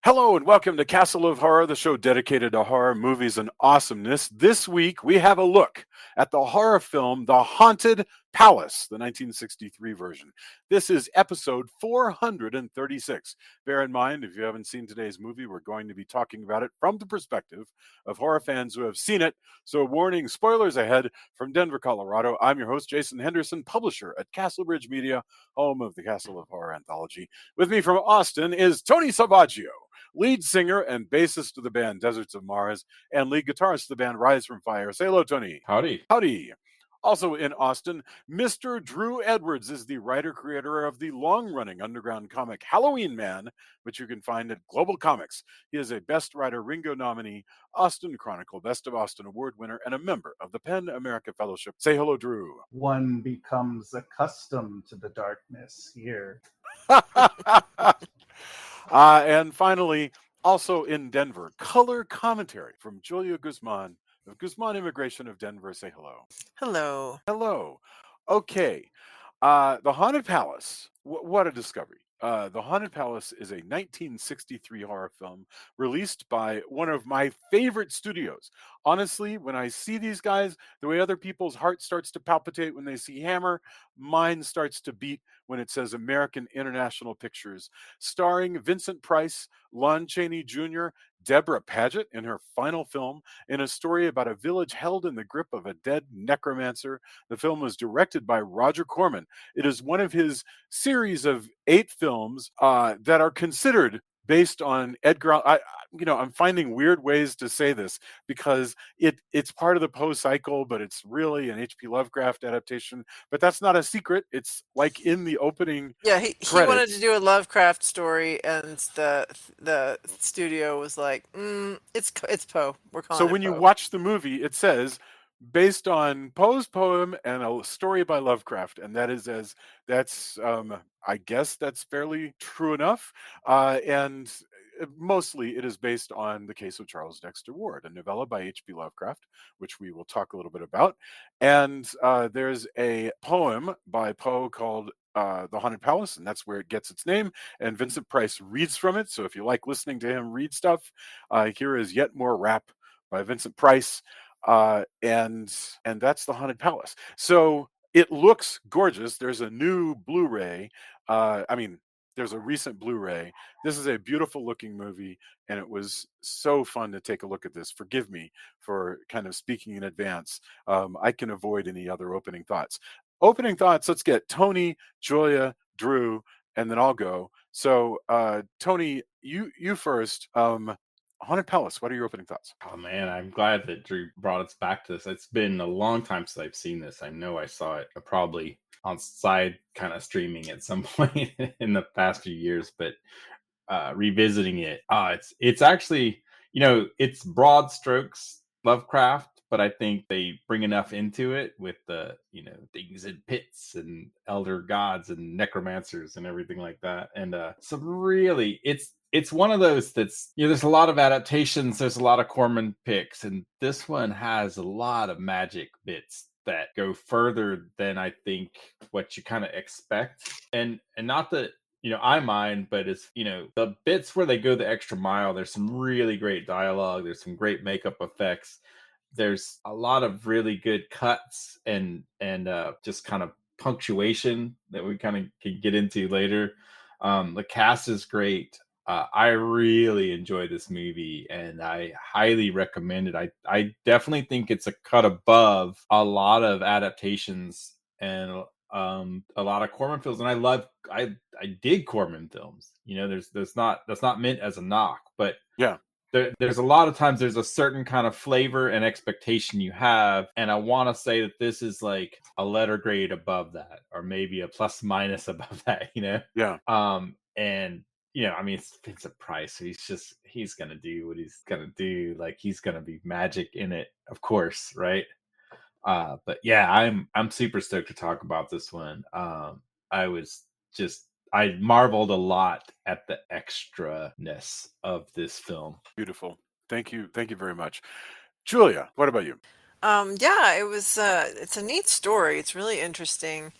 Hello and welcome to Castle of Horror, the show dedicated to horror movies and awesomeness. This week we have a look at the horror film The Haunted Palace, the 1963 version. This is episode 436. Bear in mind, if you haven't seen today's movie, we're going to be talking about it from the perspective of horror fans who have seen it. So, warning, spoilers ahead. From Denver, Colorado, I'm your host, Jason Henderson, publisher at Castlebridge Media, home of the Castle of Horror anthology. With me from Austin is Tony Salvaggio, lead singer and bassist of the band Deserts of Mars, and lead guitarist of the band Rise from Fire. Say hello, Tony. Howdy. Howdy. Also in Austin, Mr. Drew Edwards is the writer-creator of the long-running underground comic Halloween Man, which you can find at Global Comics. He is a Best Writer Ringo nominee, Austin Chronicle Best of Austin Award winner, and a member of the PEN America Fellowship. Say hello, Drew. One becomes accustomed to the darkness here. And finally, also in Denver, color commentary from Julia Guzman of Guzman Immigration of Denver. Say hello. Hello. Hello. Okay. The Haunted Palace. What a discovery. The Haunted Palace is a 1963 horror film released by one of my favorite studios. Honestly, when I see these guys, the way other people's heart starts to palpitate when they see Hammer, mine starts to beat when it says American International Pictures. Starring Vincent Price, Lon Chaney Jr., Deborah Paget in her final film, in a story about a village held in the grip of a dead necromancer. The film was directed by Roger Corman. It is one of his series of 8 films that are considered based on Edgar. I'm finding weird ways to say this because it's part of the Poe cycle, but it's really an H.P. Lovecraft adaptation. But that's not a secret. It's like in the opening. Yeah, he wanted to do a Lovecraft story, and the studio was like, it's Poe. We're calling it So when you Poe." watch the movie, it says based on Poe's poem and a story by Lovecraft, and that's I guess that's fairly true enough. And mostly it is based on The Case of Charles Dexter Ward, a novella by H.P. Lovecraft, which we will talk a little bit about. And there's a poem by Poe called The Haunted Palace, and that's where it gets its name. And Vincent Price reads from it. So if you like listening to him read stuff, here is yet more rap by Vincent Price. And that's The Haunted Palace. So it looks gorgeous. There's a new Blu-ray. There's a recent Blu-ray. This is a beautiful looking movie, and it was so fun to take a look at this. Forgive me for kind of speaking in advance. I can avoid any other opening thoughts. Let's get Tony, Julia, Drew, and then I'll go. So Tony, you first. Haunted Palace, what are your opening thoughts? Oh man, I'm glad that Drew brought us back to this. It's been a long time since I've seen this. I know I saw it probably on side kind of streaming at some point in the past few years, but revisiting it, it's actually, it's broad strokes Lovecraft, but I think they bring enough into it with the, things in pits and elder gods and necromancers and everything like that. And some really, it's one of those that's, there's a lot of adaptations, there's a lot of Corman picks, and this one has a lot of magic bits that go further than I think what you kind of expect. And not that, I mind, but it's, the bits where they go the extra mile, there's some really great dialogue, there's some great makeup effects, there's a lot of really good cuts and just kind of punctuation that we kind of can get into later. The cast is great. I really enjoy this movie, and I highly recommend it. I definitely think it's a cut above a lot of adaptations and a lot of Corman films. And I dig Corman films. That's not meant as a knock, but yeah. There's a lot of times there's a certain kind of flavor and expectation you have, and I want to say that this is like a letter grade above that, or maybe a plus minus above that. Yeah. And it's Vincent Price, so he's gonna do what he's gonna do. Like, he's gonna be magic in it, of course, right? But yeah, I'm super stoked to talk about this one. I marveled a lot at the extraness of this film. Beautiful. Thank you very much. Julia, what about you? Yeah, it was. It's a neat story. It's really interesting.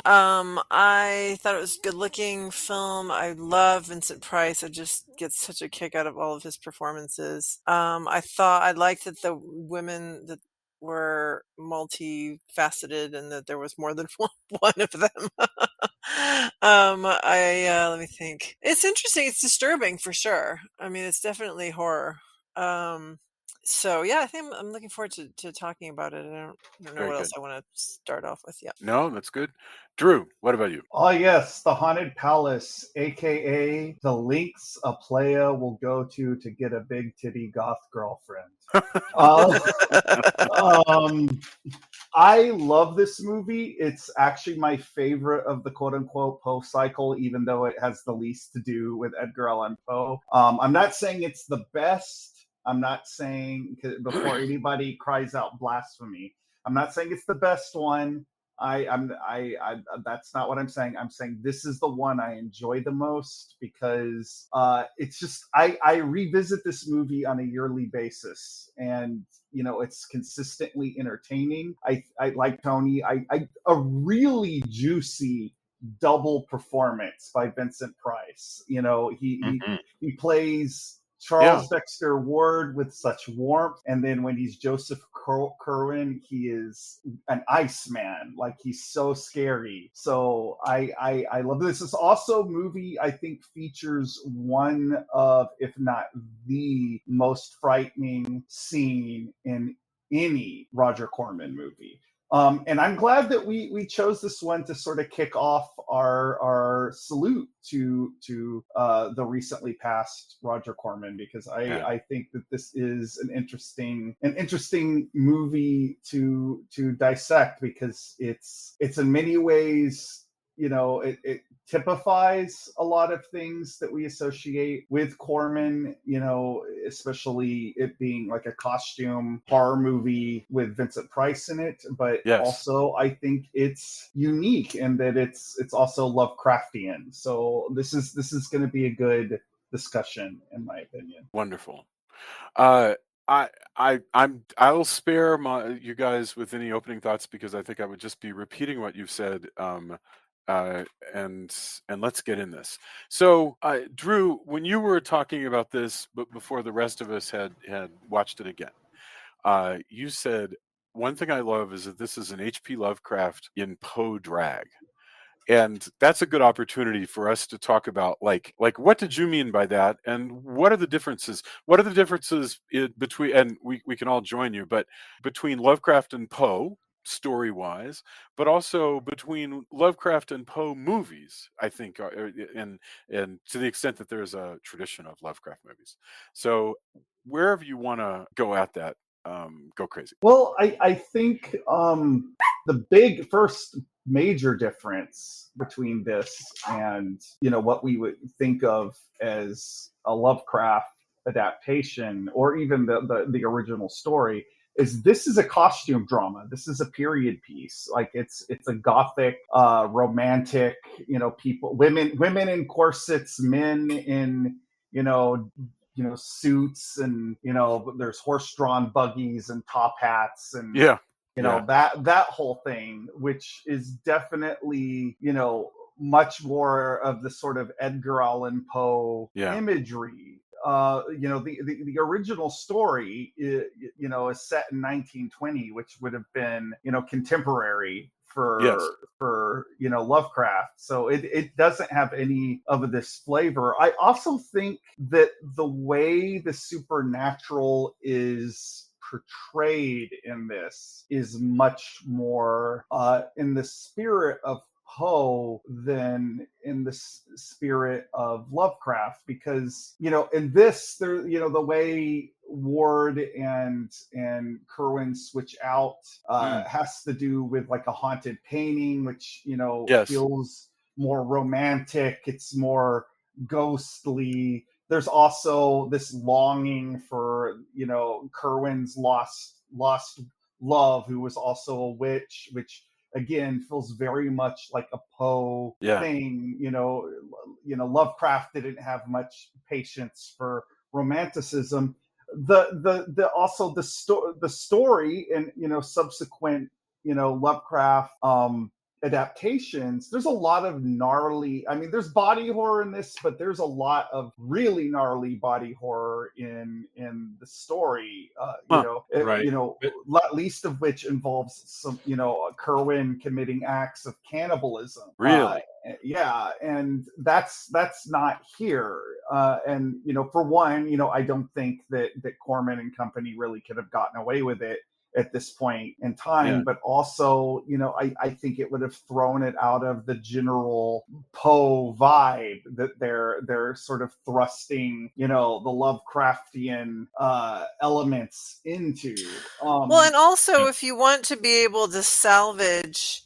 I thought it was a good looking film. I love Vincent Price. I just get such a kick out of all of his performances. I liked that the women that were multifaceted and that there was more than one of them. Let me think. It's interesting. It's disturbing for sure. I mean, it's definitely horror. Um, so yeah, I think I'm looking forward to talking about it. I don't know Very what else good. I want to start off with. Yeah. No, that's good. Drew, what about you? Oh yes, the Haunted Palace, aka the links a playa will go to get a big titty goth girlfriend. Uh, um, I love this movie. It's actually my favorite of the quote unquote Poe cycle, even though it has the least to do with Edgar Allan Poe. I'm not saying it's the best. I'm not saying, before anybody cries out blasphemy, I'm not saying it's the best one. That's not what I'm saying. I'm saying this is the one I enjoy the most because it's just I revisit this movie on a yearly basis, and it's consistently entertaining. I like Tony. I a really juicy double performance by Vincent Price. Mhm. He plays Yeah. Charles Dexter Ward with such warmth, and then when he's Joseph Kerwin, he is an Iceman. Like, he's so scary. So I love this. This also movie, I think, features one of, if not the most frightening scene in any Roger Corman movie. And I'm glad that we chose this one to sort of kick off our salute to the recently passed Roger Corman, because Yeah. I think that this is an interesting movie to dissect, because it's in many ways, it typifies a lot of things that we associate with Corman, especially it being like a costume horror movie with Vincent Price in it. But Yes. also, I think it's unique in that it's also Lovecraftian. So this is going to be a good discussion, in my opinion. Wonderful. I'll spare you guys with any opening thoughts, because I think I would just be repeating what you've said. Uh, and let's get in this. So, Drew, when you were talking about this, but before the rest of us had watched it again, you said one thing I love is that this is an H.P. Lovecraft in Poe drag. And that's a good opportunity for us to talk about, like what did you mean by that, and what are the differences between, and we can all join you, but between Lovecraft and Poe story wise, but also between Lovecraft and Poe movies, I think, and to the extent that there's a tradition of Lovecraft movies. So wherever you want to go at that, go crazy. Well, I think the big first major difference between this and what we would think of as a Lovecraft adaptation, or even the original story, is this is a costume drama. This is a period piece. Like, it's a gothic, romantic, people, women in corsets, men in suits, and there's horse-drawn buggies and top hats, and Yeah. Yeah. that whole thing, which is definitely much more of the sort of Edgar Allan Poe Yeah. imagery. The original story is set in 1920, which would have been contemporary Yes. for Lovecraft. So it doesn't have any of this flavor. I also think that the way the supernatural is portrayed in this is much more in the spirit of Poe than in the spirit of Lovecraft, because in this, there the way Ward and Kerwin switch out has to do with like a haunted painting, which Yes. feels more romantic. It's more ghostly. There's also this longing for Kerwin's lost love, who was also a witch, which again feels very much like a Poe thing. Lovecraft didn't have much patience for romanticism. The also the story and subsequent Lovecraft adaptations, there's a lot of gnarly. I mean, there's body horror in this, but there's a lot of really gnarly body horror in the story. Huh. Right. Not least of which involves some, Kerwin committing acts of cannibalism. Really? Yeah, and that's not here. And for one, I don't think that Corman and company really could have gotten away with it at this point in time. Yeah. But also, I think it would have thrown it out of the general Poe vibe that they're sort of thrusting, the Lovecraftian elements into. Well, and also if you want to be able to salvage,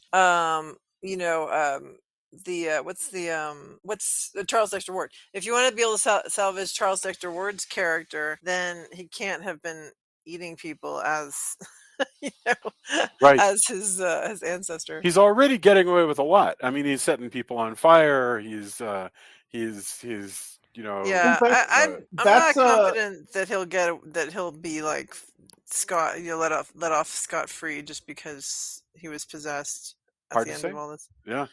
what's Charles Dexter Ward? If you want to be able to salvage Charles Dexter Ward's character, then he can't have been eating people as Right. as his ancestor. He's already getting away with a lot. I mean, he's setting people on fire. He's Yeah, That's- I'm not confident that he'll be like Scott, let off scot free just because he was possessed at Hard the to end say. of all this. Yeah.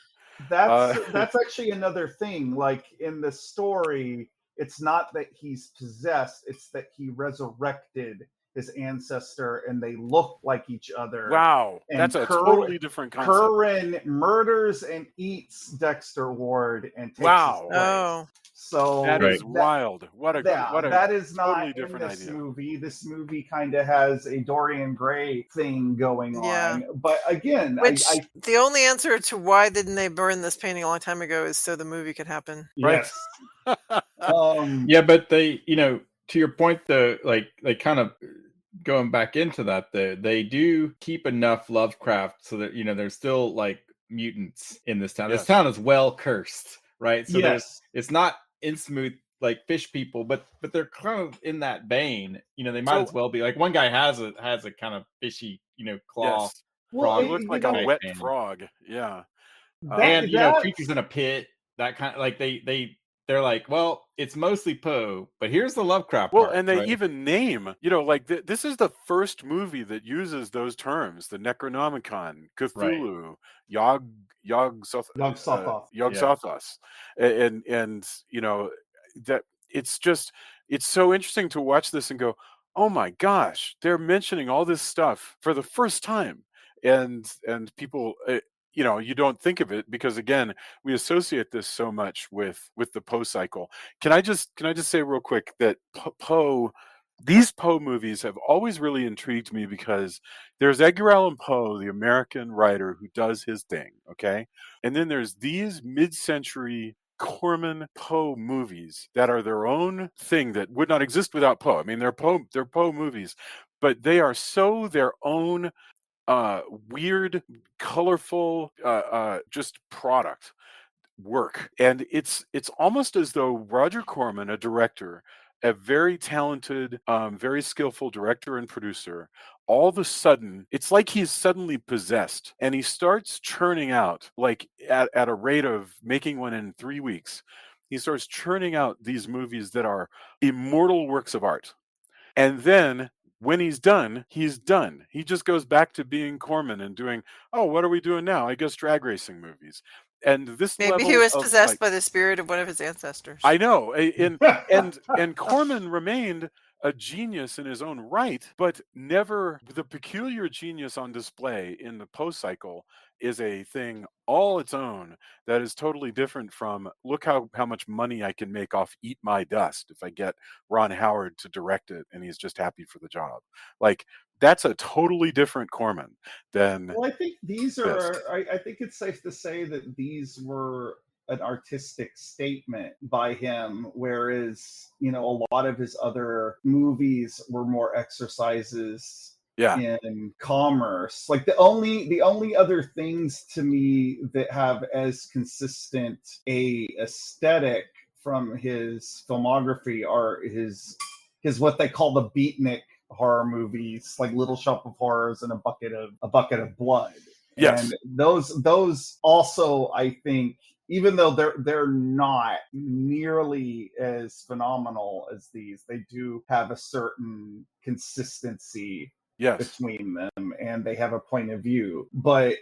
That's actually another thing. Like in the story, it's not that he's possessed; it's that he resurrected his ancestor, and they look like each other. Wow, And that's a totally different concept. Curran murders and eats Dexter Ward and takes Wow. his place. Oh, So That is wild. What a that is totally not different in this idea. movie. This movie kind of has a Dorian Gray thing going Yeah. on. But again, which the only answer to why didn't they burn this painting a long time ago is so the movie could happen. Right. yes. Yeah, but they, to your point, though, like kind of going back into that, they do keep enough Lovecraft so that there's still like mutants in this town. Yes. This town is well cursed, right? So Yes. it's not in smooth like fish people, but they're kind of in that vein. They might as well be like one guy has a kind of fishy claw. Yes. Well, It looks like a wet thing. frog. Yeah. And creatures in a pit, that kind of like they're like, well, it's mostly Poe, but here's the Lovecraft part. And they right? even name, like this is the first movie that uses those terms: the Necronomicon, Cthulhu, Yog-Sothoth, and that it's so interesting to watch this and go, oh my gosh, they're mentioning all this stuff for the first time, and people. You don't think of it because again, we associate this so much with the Poe cycle. Can I just say real quick that these Poe movies have always really intrigued me because there's Edgar Allan Poe, the American writer who does his thing, okay? And then there's these mid-century Corman Poe movies that are their own thing that would not exist without Poe. I mean, they're Poe movies, but they are so their own weird, colorful, just product work. And it's almost as though Roger Corman, a director, a very talented, very skillful director and producer, all of a sudden, it's like he's suddenly possessed and he starts churning out, like at a rate of making one in 3 weeks. He starts churning out these movies that are immortal works of art. And then when he's done, he's done. He just goes back to being Corman and doing, oh, what are we doing now? I guess drag racing movies. And this Maybe level he was of, possessed by the spirit of one of his ancestors. I know, and Corman remained a genius in his own right, but never the peculiar genius on display in the Poe cycle is a thing all its own that is totally different from look how much money I can make off Eat My Dust if I get Ron Howard to direct it and he's just happy for the job. Like that's a totally different Corman than Well, I think these are. I think it's safe to say that these were an artistic statement by him, whereas a lot of his other movies were more exercises in commerce. Like the only other things to me that have as consistent a aesthetic from his filmography are his what they call the beatnik horror movies, like Little Shop of Horrors and a bucket of blood. Yes. And those also, I think, even though they're not nearly as phenomenal as these, they do have a certain consistency between them, and they have a point of view. But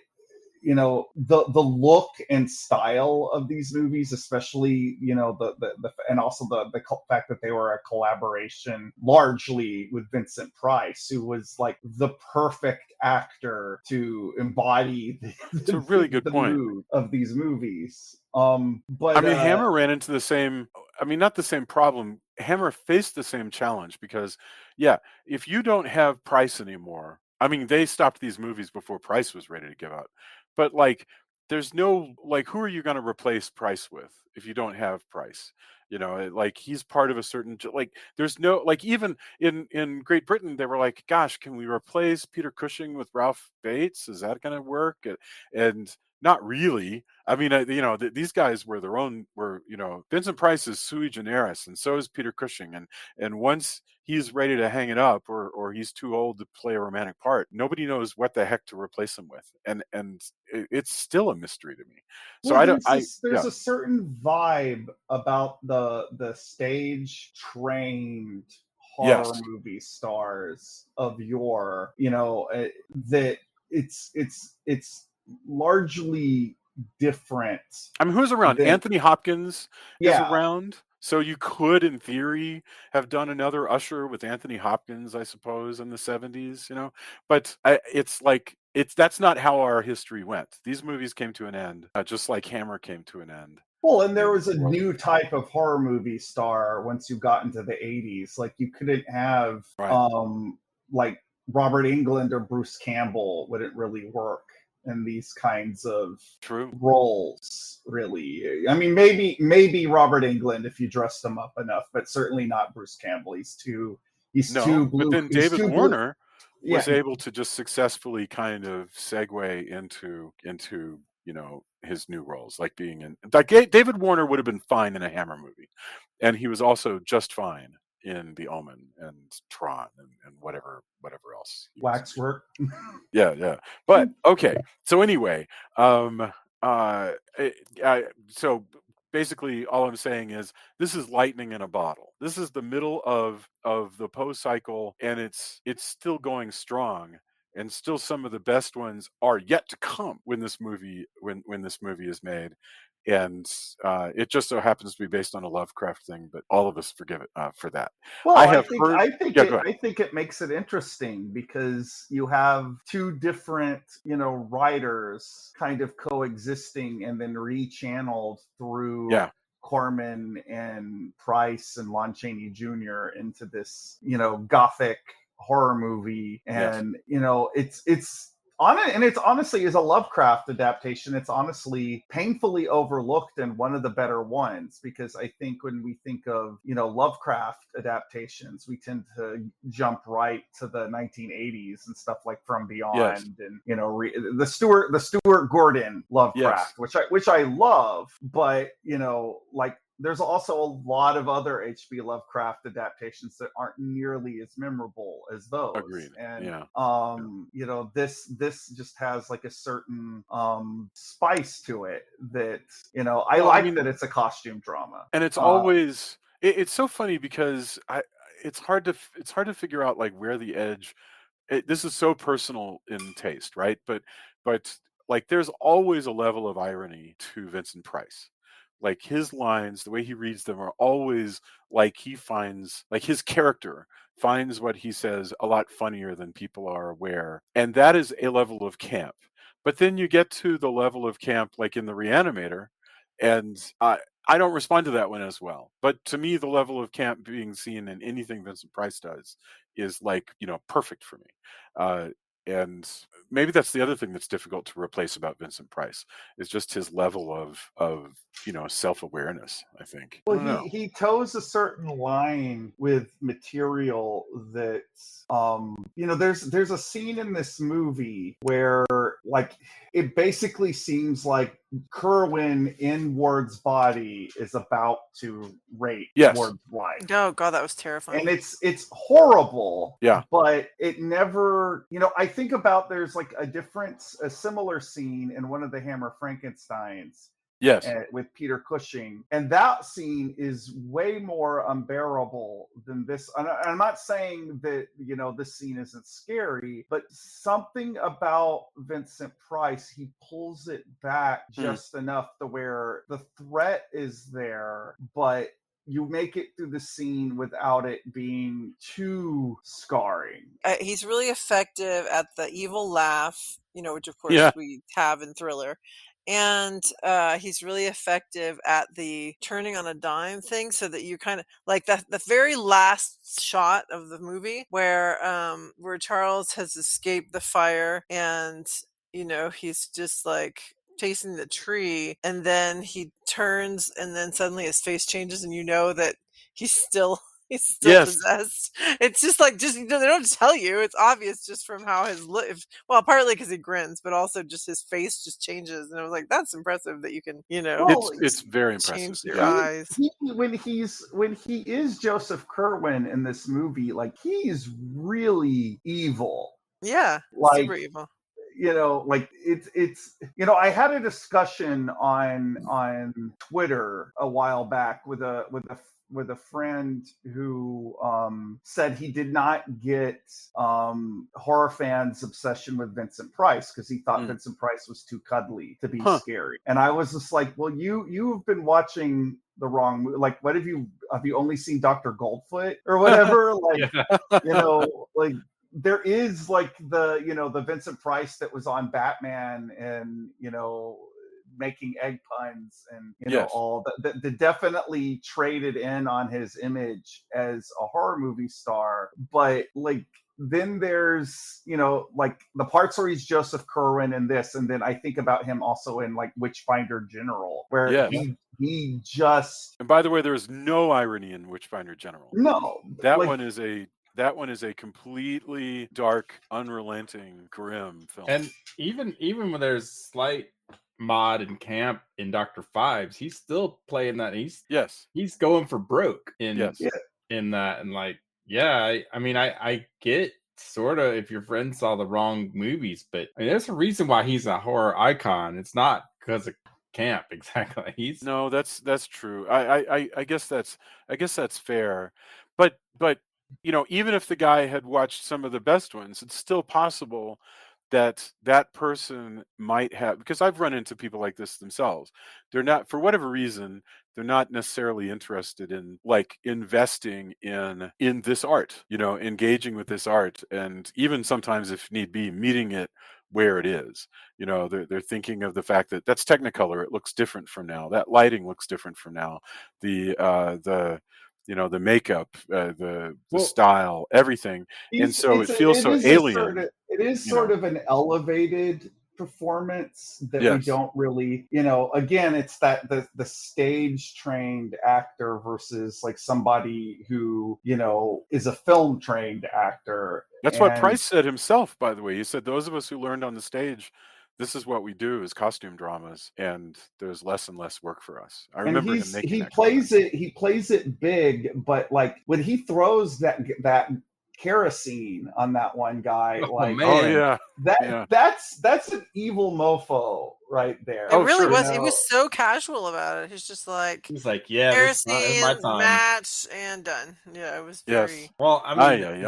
you know, the look and style of these movies, especially, you know, the and also the fact that they were a collaboration largely with Vincent Price, who was like the perfect actor to embody It's a really good the point. mood of these movies. I But mean, Hammer ran into the same, I mean, not the same problem. Hammer faced the same challenge because, yeah, if you don't have Price anymore, I mean, they stopped these movies before Price was ready to give up. But like, there's no like, who are you going to replace Price with if you don't have Price? You know, like he's part of a certain like. There's no like even in Great Britain, they were like, "Gosh, can we replace Peter Cushing with Ralph Bates? Is that going to work?" And not really. I mean, you know, these guys were their own. Were you know, Vincent Price is sui generis, and so is Peter Cushing. And once he's ready to hang it up, or he's too old to play a romantic part, nobody knows what the heck to replace him with. And it's still a mystery to me. So well, I don't. I there's yeah, a certain vibe about the stage trained horror yes. movie stars of yore, you know, that it's largely different I mean, who's around? than Anthony Hopkins is yeah. around. So you could, in theory, have done another Usher with Anthony Hopkins, I suppose, in the '70s. You know, but it's like it's that's not how our history went. These movies came to an end, just like Hammer came to an end, Well, and there and was a the world new came to an end. type of horror movie star once you got into the 80s. Like you couldn't have Right? like Robert Englund or Bruce Campbell wouldn't really work in these kinds of True. roles, really. I mean, maybe Robert Englund if you dressed him up enough, but certainly not Bruce Campbell. No, but then He's David too blue. Warner Yeah, was able to just successfully kind of segue into you know his new roles, like being in like David Warner would have been fine in a Hammer movie, and he was also just fine in The Omen and Tron and whatever else he was. waxwork. Yeah, yeah. But okay. So anyway, it, so basically, all I'm saying is this is lightning in a bottle. This is the middle of the Poe cycle, and it's still going strong. And still, some of the best ones are yet to come when this movie is made, and it just so happens to be based on a Lovecraft thing. But all of us forgive it for that. I Well, have heard. Yeah, go ahead. I think it makes it interesting because you have two different, you know, writers kind of coexisting and then rechanneled through Yeah. Corman and Price and Lon Chaney Jr. into this, you know, gothic horror movie. Yes. And, you know, it's on it, and it's honestly is a Lovecraft adaptation. It's honestly painfully overlooked and one of the better ones, because I think when we think of, you know, Lovecraft adaptations, we tend to jump right to the 1980s and stuff like From Yes. Beyond and, you know, the Stuart Gordon Yes. Lovecraft, which I love, but, you know, like there's also a lot of other H.P. Lovecraft adaptations that aren't nearly as memorable as those. Agreed. And Yeah. you know, this just has like a certain spice to it that, you know, I Well, I like mean, that it's a costume drama. and it's always it's so funny because it's hard to figure out like where the edge. This is so personal in taste, right? But like there's always a level of irony to Vincent Price. Like his lines, the way he reads them are always like he finds like his character finds what he says a lot funnier than people are aware. And that is a level of camp. But then you get to the level of camp like in the Reanimator, and I don't respond to that one as well. But to me, the level of camp being seen in anything Vincent Price does is like, you know, perfect for me. Uh, and maybe that's the other thing that's difficult to replace about Vincent Price is just his level of you know self-awareness, I think. I Well, don't know. he toes a certain line with material that you know, there's a scene in this movie where like it basically seems like Kerwin in Ward's body is about to rape Yes. Ward's wife. Oh god, that was terrifying. And it's horrible, Yeah. but it never, you know, I think about there's like a similar scene in one of the Hammer Frankensteins Yes. with Peter Cushing, and that scene is way more unbearable than this. And I'm not saying that this scene isn't scary, but something about Vincent Price, he pulls it back just enough to where the threat is there, but you make it through the scene without it being too scarring. He's really effective at the evil laugh, which of course Yeah. we have in Thriller. And he's really effective at the turning on a dime thing, so that you kind of like the very last shot of the movie where Charles has escaped the fire, and he's just like chasing the tree, and then he turns, and then suddenly his face changes, and that he's still Yes. possessed. It's just like, they don't tell you. It's obvious just from how his lips. Well, partly because he grins, but also just his face just changes. And I was like, that's impressive that you can, Well, It's very impressive. change your Yeah. eyes. when he is Joseph Kerwin in this movie, like, he's really evil. Yeah, Like, super evil. like it's I had a discussion on Twitter a while back with a friend who said he did not get horror fans' obsession with Vincent Price because he thought Vincent Price was too cuddly to be scary. And I was just like, well, you've been watching the wrong movie. Like, what have you only seen Dr. Goldfoot or whatever? Like, like, there is like the Vincent Price that was on Batman and making egg puns and Yes. all that definitely traded in on his image as a horror movie star. But like, then there's like the parts where he's Joseph Kerwin in this, and then I think about him also in like Witchfinder General, where Yes. he just. And by the way, there is no irony in Witchfinder General. No, That like, one is a completely dark, unrelenting, grim film. And even when there's slight mod and camp in Dr. Fives, he's still playing that. He's going for broke in that, and like, I mean, I get sort of if your friend saw the wrong movies, but I mean, there's a reason why he's a horror icon. It's not because of camp exactly. No, that's true. I guess that's fair, but even if the guy had watched some of the best ones, it's still possible that person might have, because I've run into people like this themselves. They're not, for whatever reason, they're not necessarily interested in like investing in this art, engaging with this art, and even sometimes, if need be, meeting it where it is. They're thinking of the fact that that's Technicolor. It looks different from now. That lighting looks different from now. The makeup, the style, everything, and so it feels so alien. It is sort of an elevated performance that we don't really, again, it's that the stage trained actor versus like somebody who is a film trained actor. That's what Price said himself, by the way. He said, those of us who learned on the stage, this is what we do, is costume dramas, and there's less and less work for us. I remember him making that comment. He plays it big, but like when he throws that kerosene on that one guy, that's an evil mofo right there. It really was. He was so casual about it. He's just like, he's like, kerosene, my time, match, and done. Yeah, it was very. Well, I mean,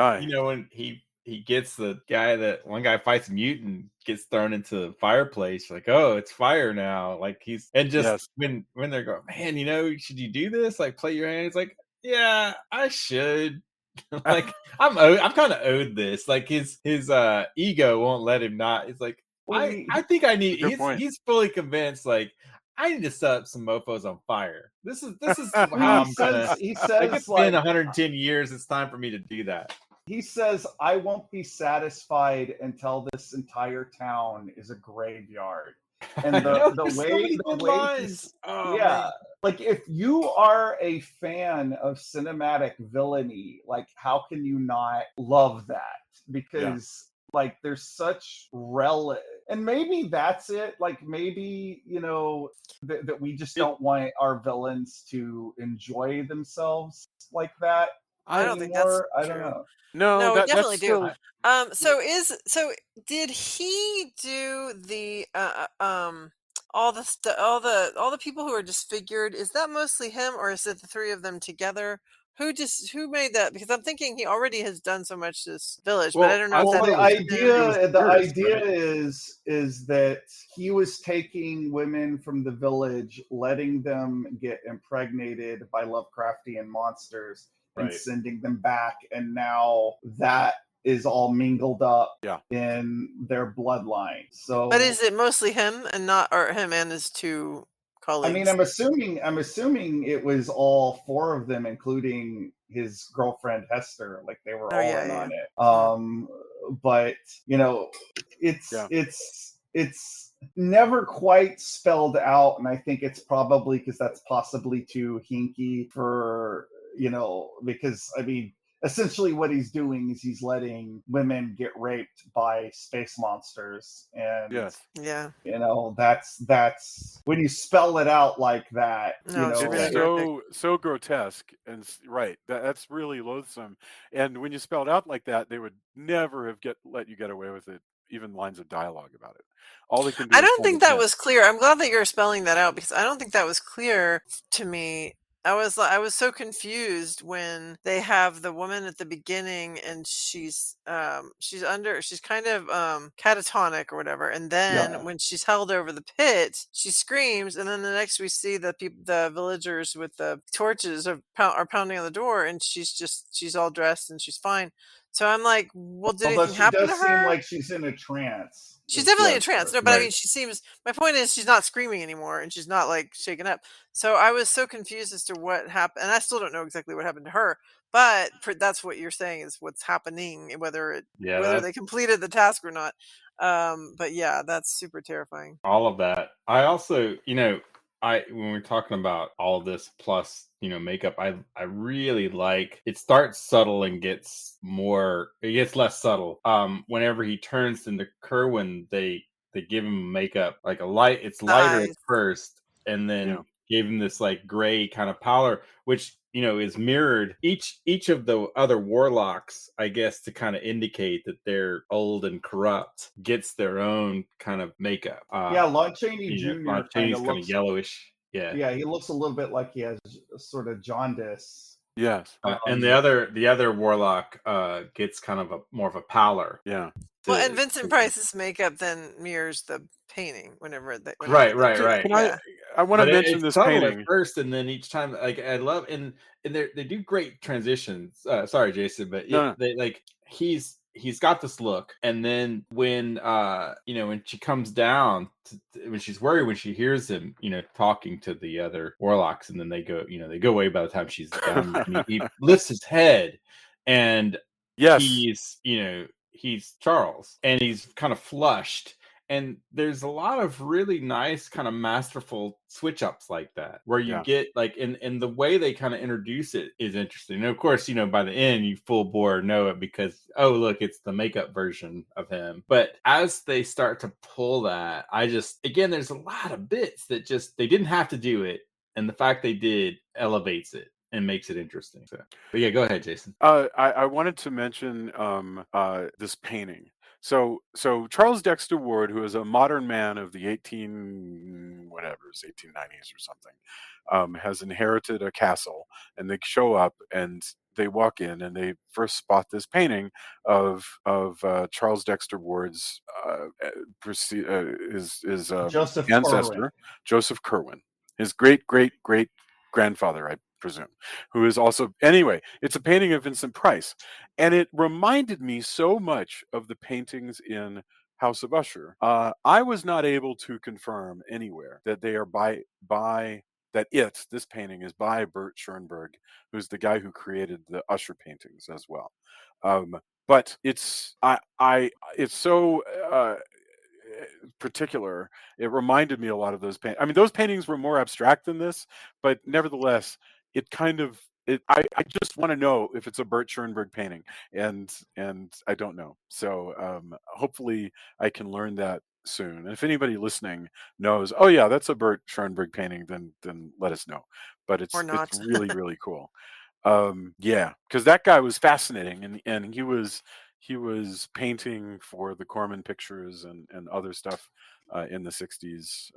when he gets the guy, that one guy fights a mutant, gets thrown into the fireplace, like, oh, it's fire now. Like, he's, and just when they're going, man, should you do this? Like, play your hand. It's like, yeah, I should. Like, I'm kind of owed this. Like, his ego won't let him not. It's like, I think I need. He's fully convinced. Like, I need to set up some mofos on fire. This is how I'm gonna. He says, it's been 110 years. It's time for me to do that. He says, I won't be satisfied until this entire town is a graveyard. And the way like, if you are a fan of cinematic villainy, like, how can you not love that? Because like, there's such and maybe that's it. Like, maybe that we just don't want our villains to enjoy themselves like that. I don't think that's true. I don't know. No, we definitely do. So did he do the all the people who are disfigured, is that mostly him, or is it the three of them together? Who made that? Because I'm thinking he already has done so much to this village, but I Well, don't know I if Well, that thought the it was includes him. idea the Curtis, idea right? is that he was taking women from the village, letting them get impregnated by Lovecraftian monsters, and Right. sending them back, and now that is all mingled up Yeah. in their bloodline. But So is it mostly him and not, or him and his two I mean, colleagues? I'm assuming it was all four of them, including his girlfriend Hester. Like they were Oh all yeah, in yeah. on it. Hmm. But you know, Yeah. it's never quite spelled out, and I think it's probably because that's possibly too hinky for because I mean, essentially what he's doing is he's letting women get raped by space monsters, and Yes. Yeah. that's when you spell it out like that, No, it's It's really horrific. so grotesque and right. That's really loathsome. And when you spell it out like that, they would never have let you get away with it, even lines of dialogue about it. All they can I do is don't kind think of that hint. was clear. I'm glad that you're spelling that out because I don't think that was clear to me. I was so confused when they have the woman at the beginning and she's kind of catatonic or whatever, and then Yeah. when she's held over the pit she screams, and then the next we see the villagers with the torches are pounding on the door, and she's all dressed and she's fine. So I'm like, well, did Although anything she happen does to seem her? like she's in a trance. She's That's the definitely in a other trance. part. No, but I mean, Right. she seems. My point is, she's not screaming anymore, and she's not like shaken up. So I was so confused as to what happened, and I still don't know exactly what happened to her. But that's what you're saying is what's happening, Yeah, whether that they completed the task or not. But yeah, that's super terrifying. all of that. I also, I when we're talking about all of this plus, makeup, I really like it starts subtle and it gets less subtle. Whenever he turns into Kerwin, they give him makeup like it's The lighter at eyes. first and Yeah. then gave him this like gray kind of pallor, which is mirrored each of the other warlocks, I guess, to kind of indicate that they're old and corrupt, gets their own kind of makeup. Yeah, Lon Chaney Lon Jr. kind Chaney's of kind of looks. yellowish. Yeah. Yeah, he looks a little bit like he has sort of jaundice. Yes. And Um, the other warlock gets kind of a more of a pallor Yeah. Well, and to Vincent Price's makeup then mirrors the painting whenever right, they right, do it. right. Can Yeah. I want to But mention it's this subtle at painting? first, and then each time, like I love, and they do great transitions. Sorry, Jason, but No, no. they like he's got this look, and then when when she comes down, when she's worried when she hears him, talking to the other warlocks, and then they go away by the time she's down, and he lifts his head, and Yes. he's Charles, and he's kind of flushed. And there's a lot of really nice, kind of masterful switch ups like that, where you Yeah. get like, and the way they kind of introduce it is interesting. And of course, by the end, you full bore know it because, oh, look, it's the makeup version of him. But as they start to pull that, again, there's a lot of bits that they didn't have to do it. And the fact they did elevates it and makes it interesting. So, but yeah, go ahead, Jason. I wanted to mention this painting. So Charles Dexter Ward, who is a modern man of the 1890s or something, has inherited a castle, and they show up and they walk in and they first spot this painting of Charles Dexter Ward's his Joseph Corwin. ancestor, Joseph Kerwin, his great great great grandfather, I presume, who is also, anyway, it's a painting of Vincent Price, and it reminded me so much of the paintings in House of Usher. I was not able to confirm anywhere that they are by this painting is by Bert Schoenberg, who's the guy who created the Usher paintings as well. But it's so particular. It reminded me a lot of those paintings. I mean, those paintings were more abstract than this, but nevertheless, it kind of I just want to know if it's a Bert Schoenberg painting, and I don't know. So hopefully I can learn that soon. And if anybody listening knows, oh yeah, that's a Bert Schoenberg painting, then let us know. But Or it's not. really really cool. Yeah, because that guy was fascinating, and he was painting for the Corman Pictures and other stuff in the '60s.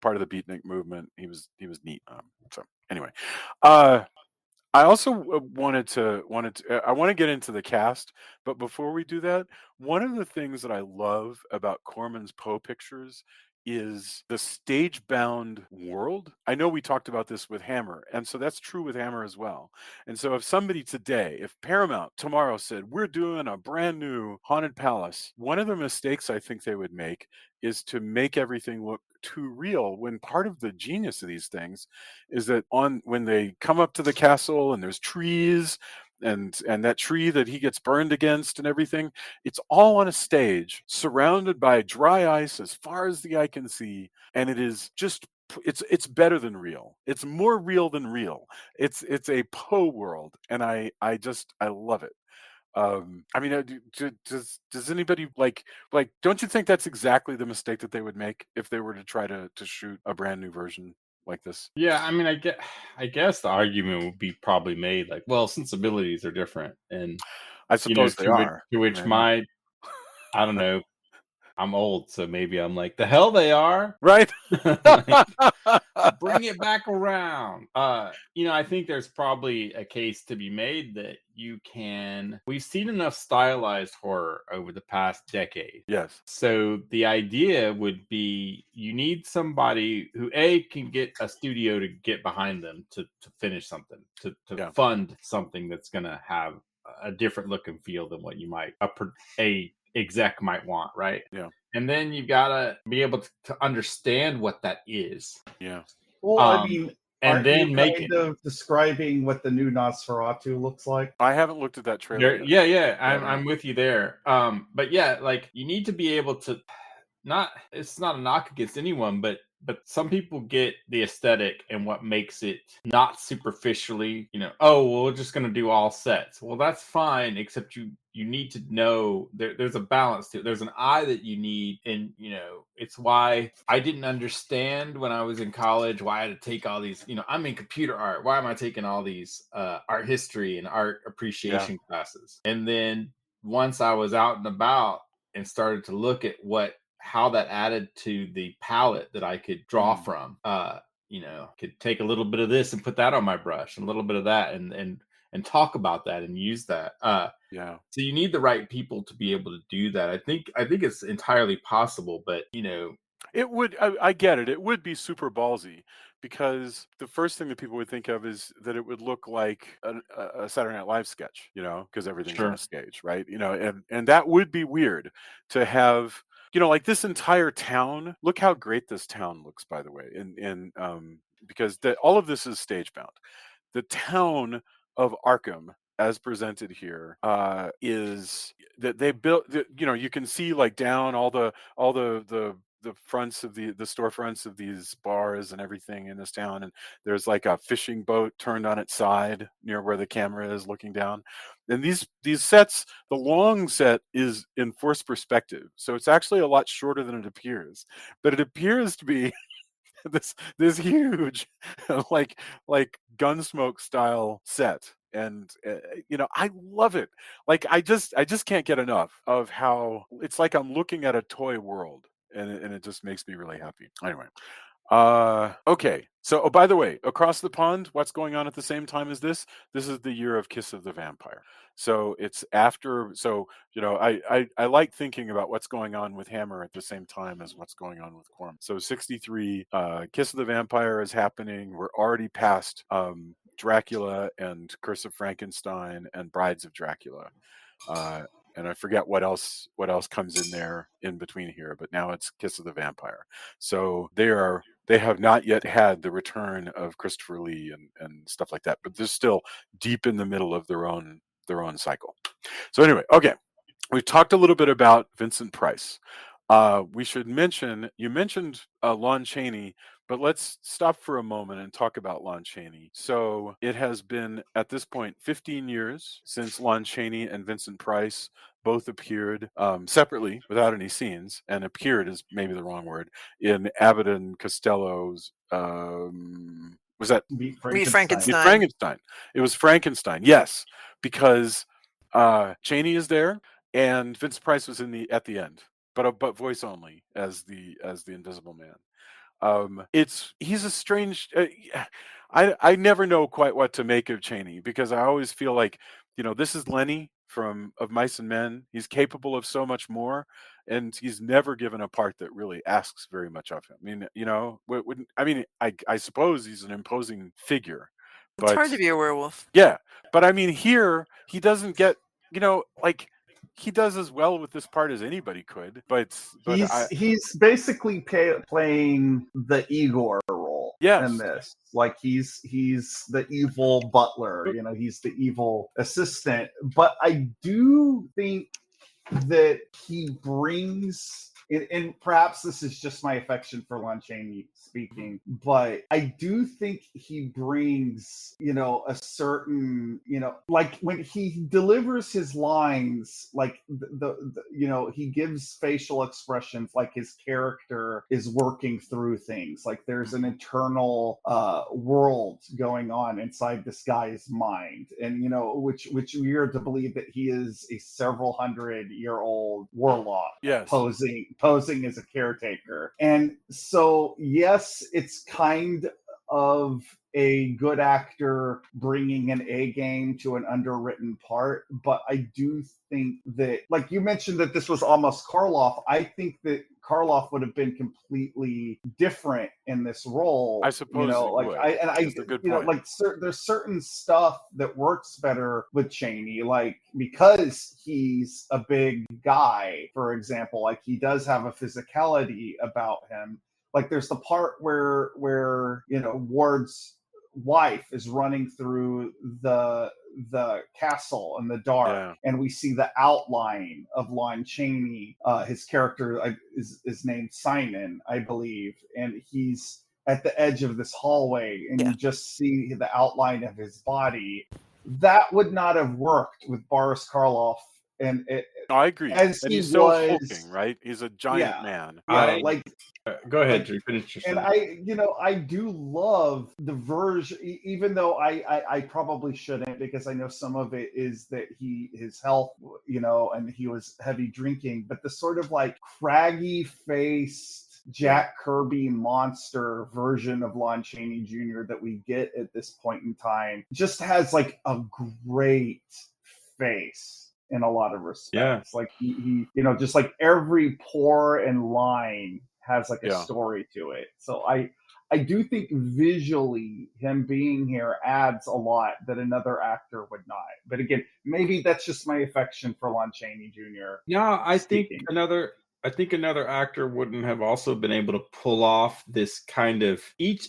part of the beatnik movement. He was neat. So anyway, uh, I also I want to get into the cast, but before we do that, one of the things that I love about Corman's Poe pictures is the stage-bound world. I know we talked about this with Hammer, and so that's true with Hammer as well. And so if somebody today, if Paramount tomorrow said, "We're doing a brand new Haunted Palace," one of the mistakes I think they would make is to make everything look too real, when part of the genius of these things is that when they come up to the castle and there's trees and that tree that he gets burned against and everything, it's all on a stage surrounded by dry ice as far as the eye can see, and it is just it's better than real. It's more real than real. It's a Poe world, and I love it. I mean, does anybody like? Don't you think that's exactly the mistake that they would make if they were to try to shoot a brand new version like this? Yeah, I mean, I guess the argument would be probably made like, well, sensibilities are different, and I suppose they are. to which Maybe. my I don't know, I'm old, so maybe I'm like, the hell they are. Right? Like, bring it back around. I think there's probably a case to be made that we've seen enough stylized horror over the past decade. Yes. So the idea would be you need somebody who can get a studio to get behind them to finish something, to Yeah. fund something that's going to have a different look and feel than what you might a exec might want, right? Yeah. And then you gotta be able to understand what that is. Yeah. Well, I mean, and aren't you then make kind it. of describing what the new Nosferatu looks like? I haven't looked at that trailer yet. Yeah, I don't I'm know. with you there. But yeah, like you need to be able to it's not a knock against anyone, but some people get the aesthetic and what makes it not superficially, oh, well, we're just going to do all sets. Well, that's fine, except you need to know there's a balance to it. There's an eye that you need, and it's why I didn't understand when I was in college why I had to take all these. I'm in computer art. Why am I taking all these art history and art appreciation classes? And then once I was out and about and started to look at how that added to the palette that I could draw from. Could take a little bit of this and put that on my brush, and a little bit of that, and talk about that and use that. Yeah. So you need the right people to be able to do that. I think it's entirely possible, but It would. I get it. It would be super ballsy, because the first thing that people would think of is that it would look like a Saturday Night Live sketch, because everything's on a Sure. stage, right? And that would be weird to have. Like this entire town. Look how great this town looks, by the way, because all of this is stage bound. The town of Arkham, as presented here, is that they built. You can see like down all the fronts of the storefronts of these bars and everything in this town, and there's like a fishing boat turned on its side near where the camera is looking down. And these sets, the long set is in forced perspective, so it's actually a lot shorter than it appears, but it appears to be this huge like Gunsmoke style set. And I love it. Like I just can't get enough of how it's like I'm looking at a toy world, and it just makes me really happy. Anyway, okay, so by the way, across the pond, what's going on at the same time as this is the year of Kiss of the Vampire. So it's after. So I like thinking about what's going on with Hammer at the same time as what's going on with Corman. So 63, Kiss of the Vampire is happening. We're already past Dracula and Curse of Frankenstein and Brides of Dracula. And I forget what else comes in there in between here, but now it's Kiss of the Vampire. So they have not yet had the return of Christopher Lee and stuff like that, but they're still deep in the middle of their own cycle. So anyway, okay, we've talked a little bit about Vincent Price. We should mention, you mentioned Lon Chaney, but let's stop for a moment and talk about Lon Chaney. So it has been, at this point, 15 years since Lon Chaney and Vincent Price both appeared separately without any scenes, and appeared is maybe the wrong word, in Abbott and Costello's, was that Meet Meet Frankenstein. Frankenstein? It was Frankenstein, yes, because Chaney is there, and Vincent Price was at the end, but voice only as the Invisible Man. He's a strange. I never know quite what to make of Cheney because I always feel like, this is Lenny from Of Mice and Men. He's capable of so much more, and he's never given a part that really asks very much of him. I mean, I suppose he's an imposing figure, It's but hard to be a werewolf. yeah, but I mean, here he doesn't get, like he does as well with this part as anybody could. But He's basically playing the Igor role in yes, this. Like he's the evil butler, he's the evil assistant. But I do think that he brings, and perhaps this is just my affection for Lon Chaney speaking, but I do think he brings, a certain, like when he delivers his lines, like he gives facial expressions like his character is working through things. Like there's an internal world going on inside this guy's mind, and which we are to believe that he is a several 100-year-old warlock, yes, posing as a caretaker. And so yes, it's kind of a good actor bringing an A game to an underwritten part, but I do think that, like you mentioned, that this was almost Karloff. I think that Karloff would have been completely different in this role. I suppose he would. That's a good point. There's certain stuff that works better with Cheney, like because he's a big guy, for example, like he does have a physicality about him. Like there's the part where Ward's wife is running through the castle in the dark, and we see the outline of Lon Chaney. His character is named Simon, I believe, and he's at the edge of this hallway, and you just see the outline of his body. That would not have worked with Boris Karloff. And I agree. As and he he's so was, hulking, right? He's a giant man. Go ahead, Drew. Finish your sentence. And I do love the version, even though I probably shouldn't, because I know some of it is that his health, and he was heavy drinking, but the sort of like craggy faced Jack Kirby monster version of Lon Chaney Jr. that we get at this point in time just has like a great face in a lot of respects. Like he just like every pore and line has like a story to it. So I do think visually him being here adds a lot that another actor would not. But again, maybe that's just my affection for Lon Chaney Jr. Yeah, I think another actor wouldn't have also been able to pull off this kind of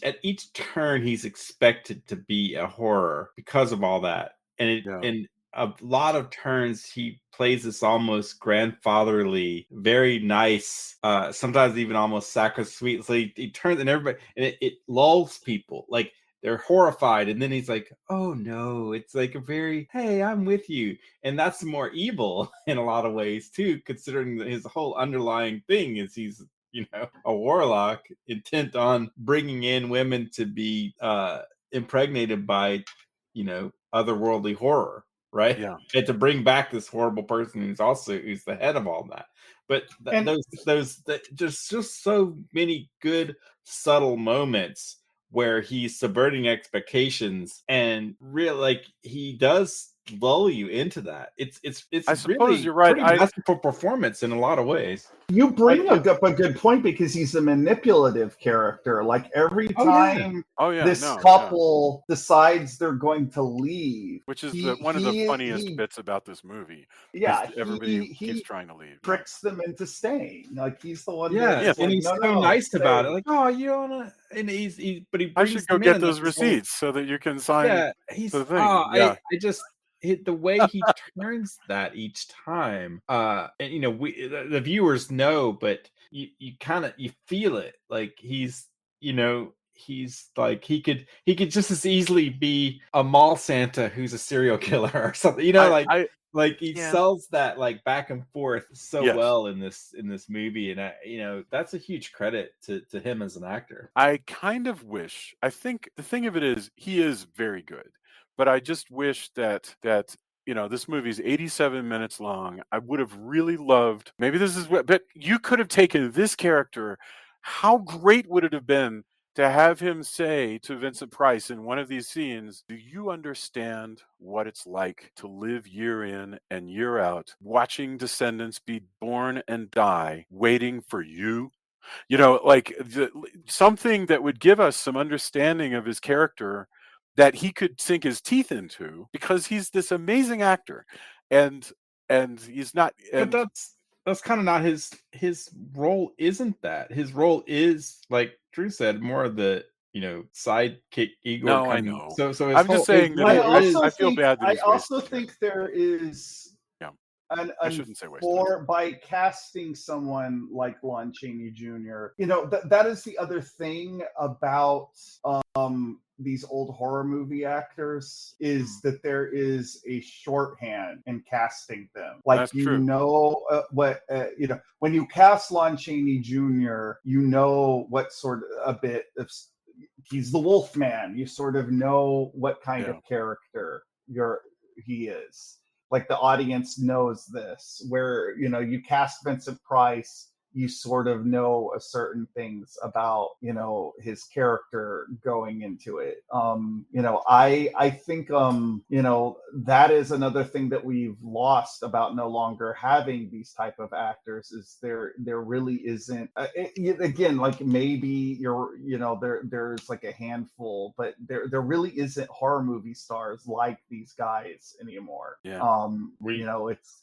at each turn he's expected to be a horror because of all that. And a lot of turns he plays this almost grandfatherly, very nice, sometimes even almost sacred-sweet. So he turns and everybody, and it lulls people. Like they're horrified, and then he's like, "Oh no!" It's like a very, "Hey, I'm with you," and that's more evil in a lot of ways too, considering that his whole underlying thing is he's a warlock intent on bringing in women to be impregnated by otherworldly horror. Right? Yeah. And to bring back this horrible person who's the head of all that. But there's just so many good subtle moments where he's subverting expectations and really like he does lull you into that. It's I suppose really you're right. pretty masterful performance in a lot of ways. You bring up a good point because he's a manipulative character. Like every time this couple decides they're going to leave, which is one of the funniest bits about this movie. Yeah, everybody keeps trying to leave. Tricks them into staying. Like he's the one. And he's so nice about it. Like, oh, you don't wanna. And but he brings I should go get those receipts so that you can sign. Yeah, he's the thing. I just. The way he turns that each time, and the viewers know, but you kind of feel it. Like he's like he could just as easily be a mall Santa who's a serial killer or something. He sells that like back and forth so well in this movie, and that's a huge credit to him as an actor. I kind of wish. I think the thing of it is he is very good. But I just wish that this movie's 87 minutes long. I would have really loved, maybe this is but you could have taken this character how great would it have been to have him say to Vincent Price in one of these scenes, "Do you understand what it's like to live year in and year out, watching descendants be born and die, waiting for you?" Like something that would give us some understanding of his character that he could sink his teeth into, because he's this amazing actor, and he's not, But and that's kind of not his role. Isn't that his role? Is, like Drew said, more of the sidekick Igor no, I coming. know. So his I'm just whole his saying that I role is also I feel think bad that I he's also wasted here. think there is Yeah, an I shouldn't say wasted. for by casting someone like Lon Chaney Jr. That is the other thing about these old horror movie actors, is that there is a shorthand in casting them. Like, That's true. when you cast Lon Chaney Jr., you know what sort of a bit of he's the Wolfman. You sort of know what kind Yeah, of character he is. Like, the audience knows this. Where you cast Vincent Price, you sort of know a certain things about his character going into it. I think that is another thing that we've lost about no longer having these type of actors, is there really isn't again, like, maybe there's like a handful, but there really isn't horror movie stars like these guys anymore. yeah, we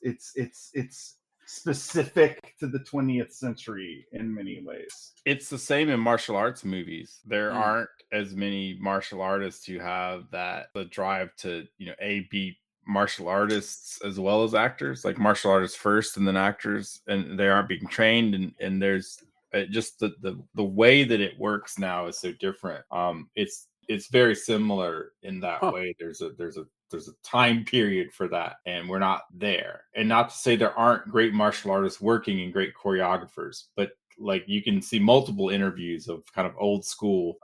It's specific to the 20th century in many ways. it's the same in martial arts movies. There Mm. aren't as many martial artists who have the drive to be martial artists as well as actors, like martial artists first and then actors, and they aren't being trained, and there's just the way that it works now is so different. It's very similar in that huh, way. There's a time period for that, and we're not there. And not to say there aren't great martial artists working and great choreographers, but like, you can see multiple interviews of kind of old school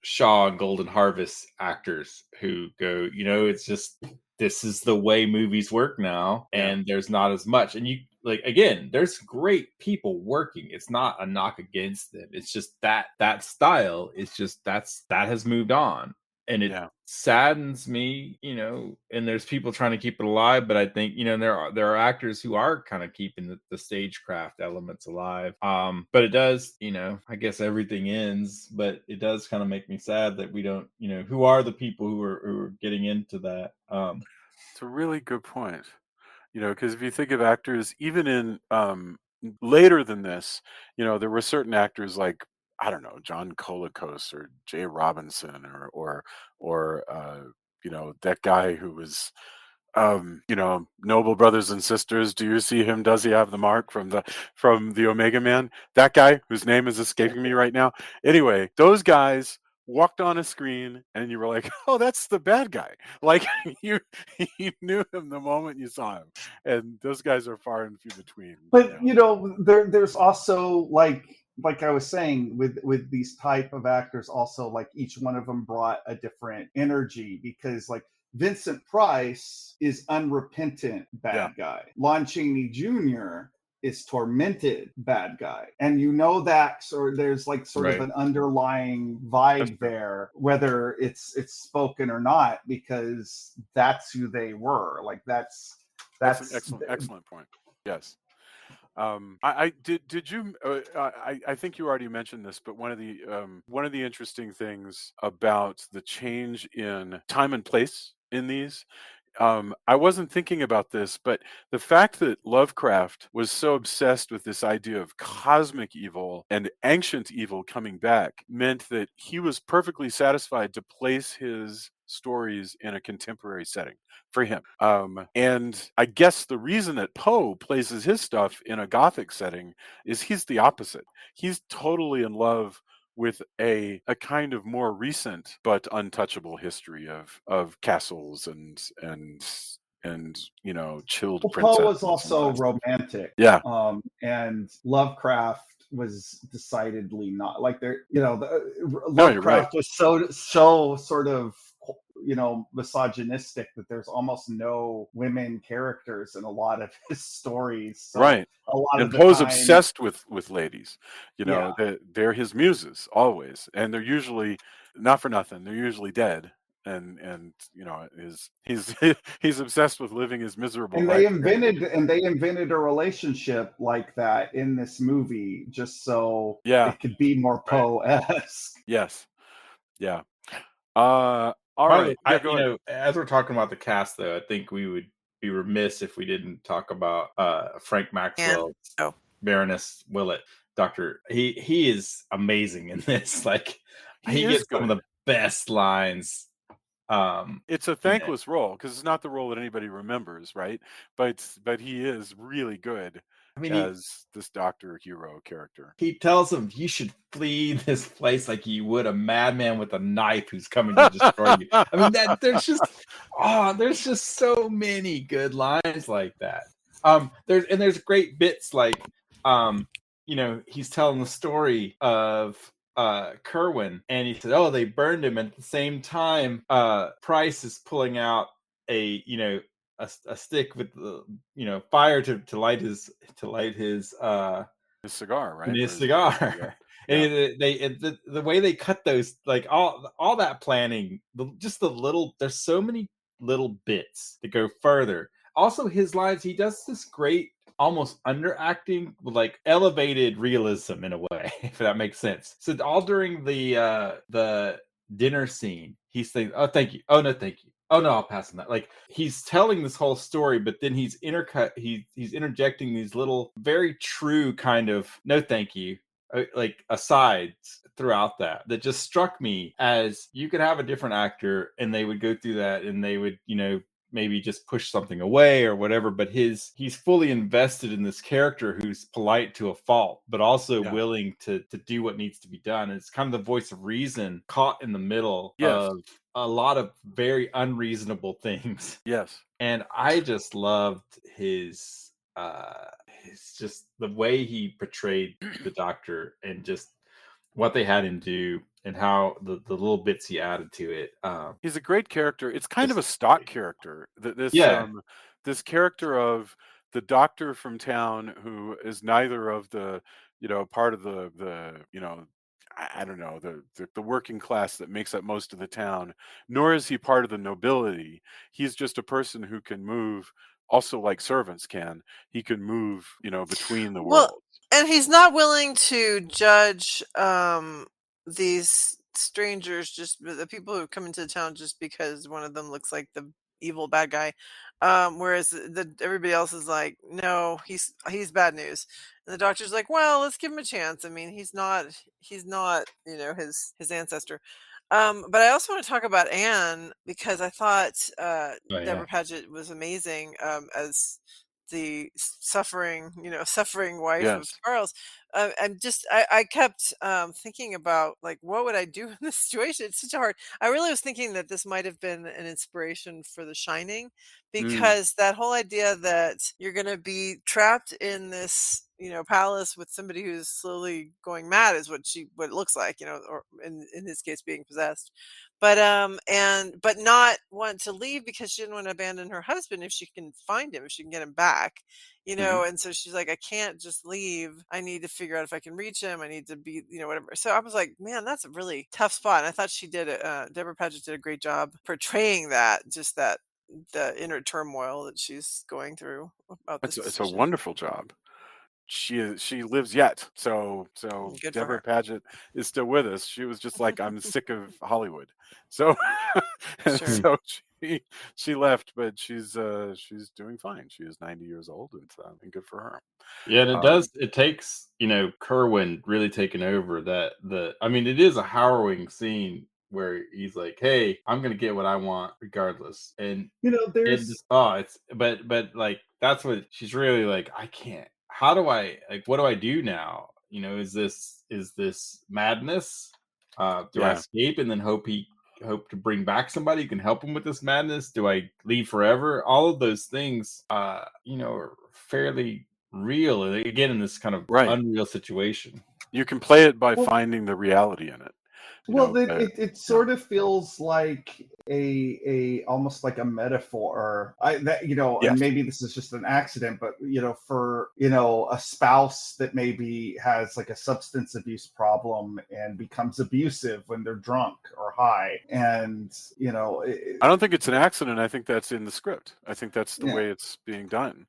Shaw and Golden Harvest actors who go, it's just, this is the way movies work now, yeah, and there's not as much. And you, like, again, there's great people working. It's not a knock against them. It's just that style is just that has moved on. And it yeah. saddens me, and there's people trying to keep it alive, but I think, there are actors who are kind of keeping the stagecraft elements alive. But it does, I guess everything ends, but it does kind of make me sad that we don't, who are the people who are getting into that. It's a really good point. Because if you think of actors, even in later than this, there were certain actors like, I don't know, John Colicos or Jay Robinson, or that guy who was, Noble Brothers and Sisters. Do you see him? Does he have the mark from the Omega Man? That guy whose name is escaping me right now. Anyway, those guys walked on a screen and you were like, "Oh, that's the bad guy." Like, you you knew him the moment you saw him. And those guys are far and few between But now. there's also, like I was saying, with these type of actors, also, like, each one of them brought a different energy, because, like, Vincent Price is unrepentant Yeah, bad guy. Lon Chaney Jr. is tormented bad guy, and that, so there's like sort of Right. an underlying that's vibe true. there, whether it's spoken or not, because that's who they were. Like, That's an that's excellent point. Yes. I did you I think you already mentioned this, but one of the interesting things about the change in time and place in these, I wasn't thinking about this, but the fact that Lovecraft was so obsessed with this idea of cosmic evil and ancient evil coming back meant that he was perfectly satisfied to place his stories in a contemporary setting for him. And I guess the reason that Poe places his stuff in a Gothic setting is he's the opposite. He's totally in love with a kind of more recent but untouchable history of castles and chilled Well, Poe was princesses and all also that stuff. romantic, Yeah, and Lovecraft was decidedly not. Like, there. no, you're right. Lovecraft was so sort of misogynistic, that there's almost no women characters in a lot of his stories. So Right. a lot of And the Poe's time, obsessed with ladies. yeah. They're his muses always, and they're usually not for nothing. They're usually dead, and he's he's obsessed with living his miserable And life. they invented a relationship like that in this movie just so Yeah. it could be more Right. Poe-esque. Yes. Yeah. All By the way, right. Yeah. Go ahead. as we're talking about the cast, though, I think we would be remiss if we didn't talk about Frank And Maxwell, oh, Baroness Willett, Doctor. He is amazing in this. Like, He he is gets some of good. the best lines. It's a In it. thankless role because it's not the role that anybody remembers, right? But he is really good I mean, as this doctor hero character. he tells him you should flee this place like you would a madman with a knife who's coming to destroy you. I mean, that there's just so many good lines like that. There's great bits like he's telling the story of Kerwin, and he said, oh, they burned him, and at the same time Price is pulling out a a stick with the fire to light his His cigar, in right? Or his his cigar. yeah. And the way they cut those, like all that planning, just the little, there's so many little bits that go further. Also, his lines, he does this great almost underacting with like elevated realism in a way, if that makes sense. So all during the dinner scene, he's saying, oh, thank you, oh no, thank you, oh no, I'll pass on that. Like, he's telling this whole story, but then he's interjecting these little very true kind of no thank you, like asides throughout that just struck me as you could have a different actor and they would go through that and they would maybe just push something away or whatever, but he's fully invested in this character who's polite to a fault, but also Yeah. willing to do what needs to be done. And it's kind of the voice of reason caught in the middle Yes. of a lot of very unreasonable things. Yes. And I just loved his just the way he portrayed the doctor and just what they had him do and how the little bits he added to it. He's a great character. It's kind of a Just stock character. yeah, This character of the doctor from town who is neither of the, part of I don't know, the working class that makes up most of the town, nor is he part of the nobility. He's just a person who can move also like servants can. He can move, between the well, worlds. and he's not willing to judge these strangers, just the people who come into the town, just because one of them looks like the evil bad guy. Whereas everybody else is like, no, he's bad news. And the doctor's like, well, let's give him a chance. I mean, he's not his ancestor. But I also want to talk about Anne, because I thought oh yeah, Deborah Paget was amazing as the suffering wife of Yes. Charles. I kept thinking about, like, what would I do in this situation? It's such a hard. I really was thinking that this might have been an inspiration for The Shining, Mm, because that whole idea that you're going to be trapped in this palace with somebody who's slowly going mad is what it looks like, or in his case being possessed, but not want to leave because she didn't want to abandon her husband if she can find him, if she can get him back, mhm. and so she's like, I can't just leave. I need to figure out if I can reach him. I need to be, whatever. So I was like, man, that's a really tough spot. And I thought Deborah Paget did a great job portraying that, just that the inner turmoil that she's going through about this It's a decision. wonderful job. She lives yet. So Good for Deborah her. Paget is still with us. She was just like, I'm sick of Hollywood. So and Sure. so she left, but she's doing fine. She is 90 years old, and good for her. yeah. And Um, it takes Kerwin really taking over I mean, it is a harrowing scene where he's like, hey, I'm gonna get what I want regardless. And it There's just it's but like that's what she's really like, I can't, how do I, like, what do I do now? Is this madness? Do I yeah, escape and then hope to bring back somebody who can help him with this madness? Do I leave forever? All of those things are fairly real, and again in this kind of right. unreal situation. You can play it by well, finding the reality in it. well, But it yeah, sort of feels like a almost like a metaphor. That and Yes. maybe this is just an accident, but for a spouse that maybe has like a substance abuse problem and becomes abusive when they're drunk or high, and I don't think it's an accident. I think that's in the script. I think that's the yeah, way it's being done.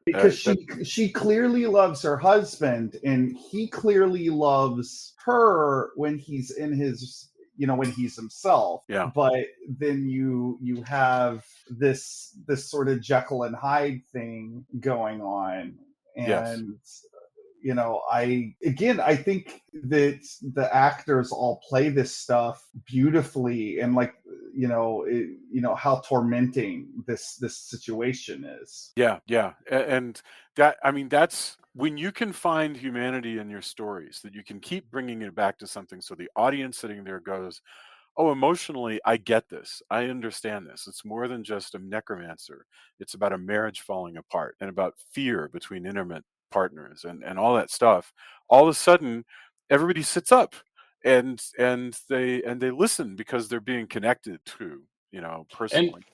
because That she clearly loves her husband, and he clearly loves her when he's in his when he's himself. Yeah. But then you have this sort of Jekyll and Hyde thing going on. Yes. And I think that the actors all play this stuff beautifully, and like how tormenting this situation is. Yeah, yeah. And that, I mean, that's when you can find humanity in your stories, that you can keep bringing it back to something so the audience sitting there goes, "Oh, emotionally, I get this. I understand this. It's more than just a necromancer. It's about a marriage falling apart and about fear between intimate partners and all that stuff." All of a sudden, everybody sits up and they listen because they're being connected to, And personally.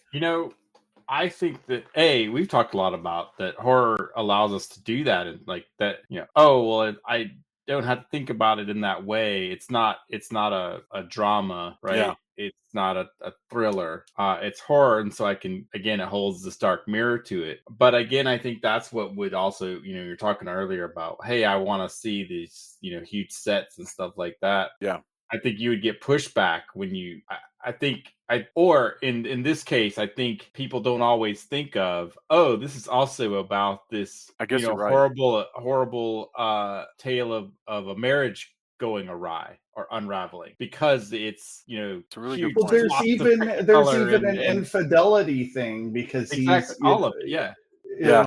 I think that we've talked a lot about that horror allows us to do that, and like that, oh well, I don't have to think about it in that way. It's not a drama, Yeah. right? It's not a thriller. It's horror, and so I can, again, it holds this dark mirror to it. But again, I think that's what would also, you're talking earlier about, hey, I want to see these, huge sets and stuff like that. Yeah. I think you would get pushback when I think or in this case, I think people don't always think of, oh, this is also about this, I guess you're right. horrible tale of a marriage going awry or unraveling, because it's, It's a really good huge Well, point. there's swaths of even there's color even an and infidelity thing, because exactly he's all of it. Yeah. Yeah.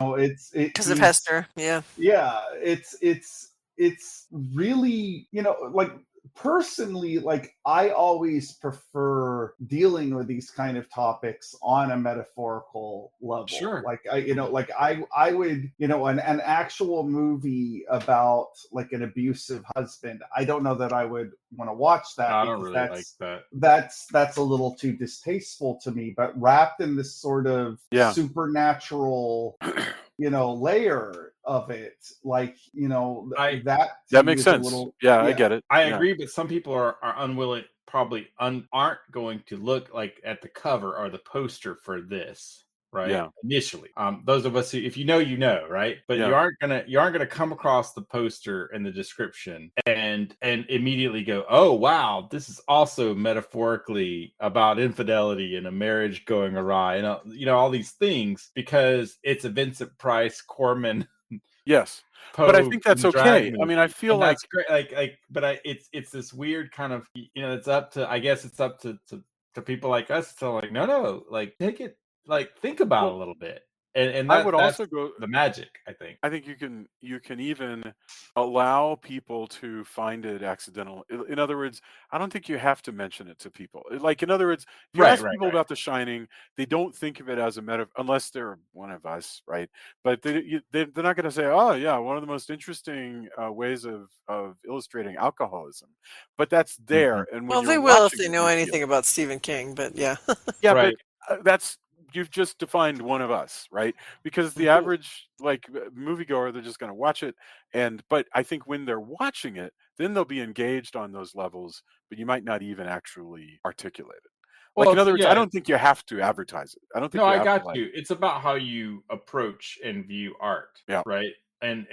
Because of he's Hester. Yeah. yeah, it's really, like, personally, like, I always prefer dealing with these kind of topics on a metaphorical level. Sure. Like, I would, an actual movie about like an abusive husband, I don't know that I would want to watch that, I don't because really like that. that's a little too distasteful to me. But wrapped in this sort of Yeah. supernatural layer of it, like, that to That me makes is a sense. little, Yeah, I yeah. get it. I Yeah. agree, but some people are unwilling, probably aren't going to look like at the cover or the poster for this, right? Yeah. Initially, those of us who, if right? But Yeah. you aren't gonna come across the poster and the description and immediately go, oh wow, this is also metaphorically about infidelity and a marriage going awry, and all these things, because it's a Vincent Price, Corman, Yes. But I Poe think that's and drag okay. I mean, I movie, feel and like that's great. But it's this weird kind of, it's up to, I guess it's up to people like us to, like, no, like, take it, like, think about it well, a little bit, and I would that's also go the magic, I think. I think you can even allow people to find it accidental. In other words, I don't think you have to mention it to people. Like, in other words, if you Right, ask right, people right. about The Shining, they don't think of it as a meta, unless they're one of us, right? But they're not going to say, "Oh, yeah, one of the most interesting ways of illustrating alcoholism." But that's Hmm. there, and when Well, you're they will if watching they it, know you feel anything it. about Stephen King, but yeah. Yeah, but Right. that's you've just defined one of us, right? Because the Well, average, like, moviegoer, they're just going to watch it, but I think when they're watching it, then they'll be engaged on those levels, but you might not even actually articulate it. Like, in it's, other words, I yeah. don't think you have to advertise it. I don't think No, you I have to, got like, you. It's about how you approach and view art, yeah, right? And